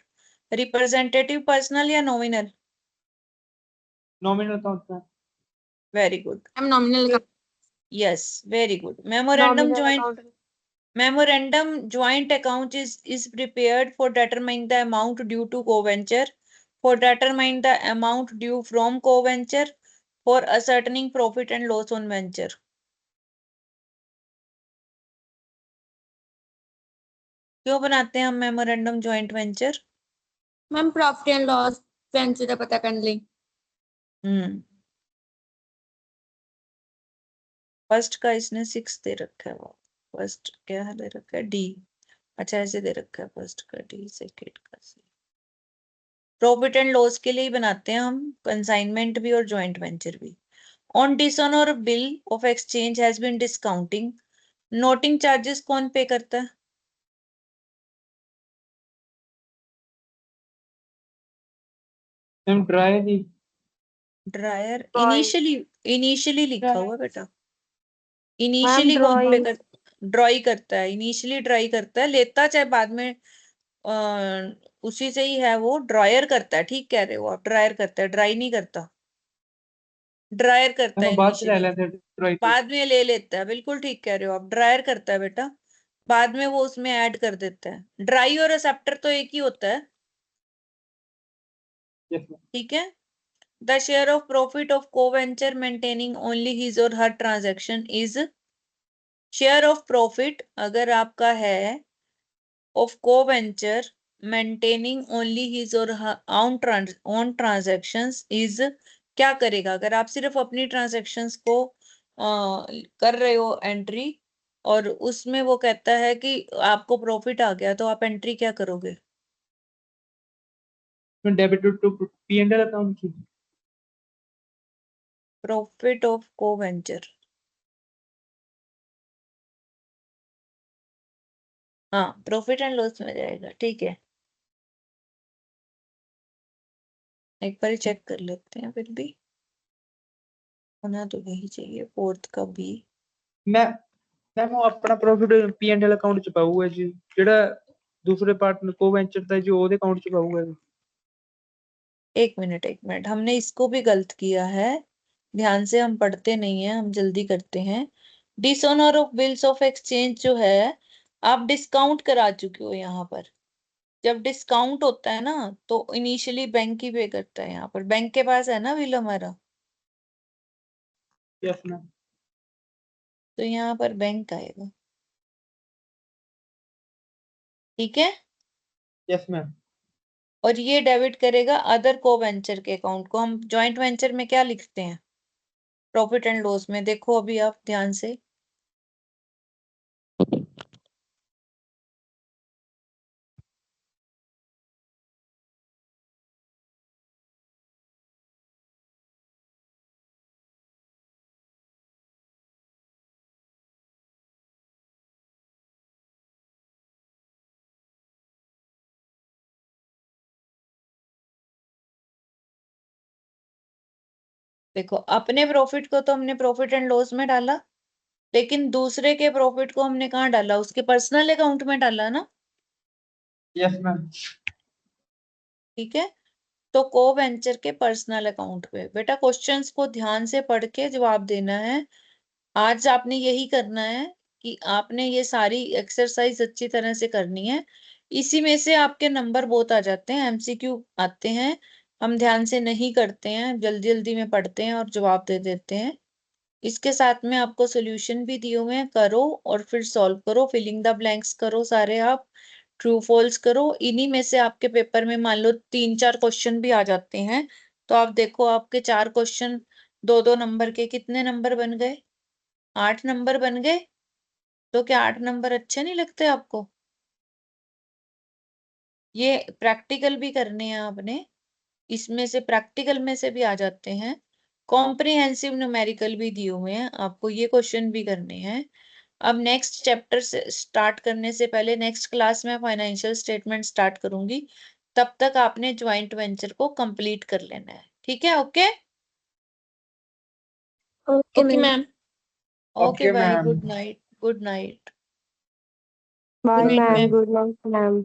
representative personal या nominal? Nominal account ma'am. Very good, ma'am nominal yes very good. Memorandum Nominal joint account. Memorandum joint account is prepared for determining the amount due to co-venture, for determining the amount due from co-venture, for ascertaining profit and loss on venture. क्यों बनाते हैं हम memorandum joint venture? Ma'am profit and loss venture का पता करने ਲਈ। First का इसने 6 दे रखा है, वो फर्स्ट क्या दे रखा है? डी। अच्छा ऐसे दे रखा है फर्स्ट का डी, सेकेंड का सी। प्रॉफिट एंड लॉस के लिए ही बनाते हैं हम कंसाइनमेंट भी और ज्वाइंट वेंचर भी। On dishonour bill of exchange has been discounting, noting charges कौन पे करता है? मैम ड्राई जी। Drawer Drawing. इनिशियली लिखा हुआ बेटा, Ma'am, इनिशियली कौन पे drawing. कर, ड्राई करता है, इनिशियली ड्राई करता है, लेता चाहे बाद में उसी से ही है, वो ड्रायर करता है। ठीक कह रहे हो आप, ड्रायर करता है, ड्राई नहीं करता, ड्रायर करता है मैम बाद ले इनिशियली, लेते ड्राई तो। बाद में ले लेता है। बिल्कुल ठीक कह रहे हो आप, ड्रायर करता है बेटा, बाद में वो उसमें ऐड कर देता है। ड्राई और एक्सेप्टर तो एक ही होता है, यस मैम। ठीक है? The share of profit of co-venture maintaining only his or her transaction is, share of profit अगर आपका है of co-venture maintaining only his or her own transactions is, क्या करेगा? अगर आप सिर्फ अपनी ट्रांजेक्शन्स को कर रहे हो एंट्री, और उसमें वो कहता है कि आपको प्रॉफिट आ गया, तो आप एंट्री क्या करोगे? डेबिट टू P&L अकाउंट की। प्रॉफिट ऑफ को वेंचर। हाँ, प्रॉफिट एंड लॉस में जाएगा, ठीक है। एक बार चेक कर लेते हैं, फिर भी होना तो यही चाहिए, फोर्थ का भी। ਮੈਂ ਉਹ ਆਪਣਾ ਪ੍ਰੋਫਿਟ P&L ਅਕਾਊਂਟ ਚ ਪਾਊਗਾ ਜੀ, ਜਿਹੜਾ ਦੂਸਰੇ ਪਾਰਟਨਰ ਕੋ ਵੈਂਚਰ ਦਾ ਜੀ ਉਹਦੇ ਅਕਾਊਂਟ ਚ ਪਾਊਗਾ ਜੀ। एक मिनट, हमने इसको भी गलत किया है। ध्यान से हम पढ़ते नहीं है, हम जल्दी करते हैं। Dishonour of bills of exchange जो है, आप डिस्काउंट करा चुके हो यहाँ पर। जब डिस्काउंट होता है ना, तो इनिशियली बैंक ही पे करता है। यहाँ पर बैंक के पास है ना बिल हमारा, यस मैम। तो यहाँ पर बैंक आएगा, ठीक है। Yes ma'am. और ये डेबिट करेगा अदर को वेंचर के अकाउंट को। हम जॉइंट वेंचर में क्या लिखते हैं प्रॉफिट एंड लॉस में? देखो अभी आप ध्यान से, देखो अपने प्रॉफिट को तो हमने प्रॉफिट एंड लॉस में डाला, लेकिन दूसरे के प्रॉफिट को हमने कहाँ डाला? उसके पर्सनल अकाउंट में डाला ना, यस मैम। ठीक है। तो को वेंचर के पर्सनल अकाउंट पे। बेटा क्वेश्चंस को ध्यान से पढ़ के जवाब देना है। आज आपने यही करना है कि आपने ये सारी एक्सरसाइज अच्छी तरह से करनी है। इसी में से आपके नंबर बहुत आ जाते हैं, एमसीक्यू आते हैं। हम ध्यान से नहीं करते हैं, जल्दी जल्दी में पढ़ते हैं और जवाब दे देते हैं। इसके साथ में आपको सोल्यूशन भी दिए हुए हैं, करो और फिर सॉल्व करो, फिलिंग द ब्लैंक्स करो सारे आप, ट्रू फॉल्स करो। इन्हीं में से आपके पेपर में मान लो 3-4 क्वेश्चन भी आ जाते हैं, तो आप देखो आपके 4 क्वेश्चन 2-2 नंबर के, कितने नंबर बन गए? 8 नंबर बन गए। तो क्या 8 नंबर अच्छे नहीं लगते आपको? ये प्रैक्टिकल भी करने हैं आपने, इसमें से प्रैक्टिकल में से भी आ जाते हैं। कॉम्प्रिहेंसिव न्यूमेरिकल भी दिए हुए हैं आपको, ये क्वेश्चन भी करने हैं। अब नेक्स्ट चैप्टर से स्टार्ट करने से पहले नेक्स्ट क्लास में फाइनेंशियल स्टेटमेंट स्टार्ट करूंगी, तब तक आपने ज्वाइंट वेंचर को कंप्लीट कर लेना है, ठीक है। Okay okay okay ma'am. Ma'am. Okay Okay, bye, ma'am. Good night, good night. Bye Good night, ma'am, ma'am. Good night ma'am.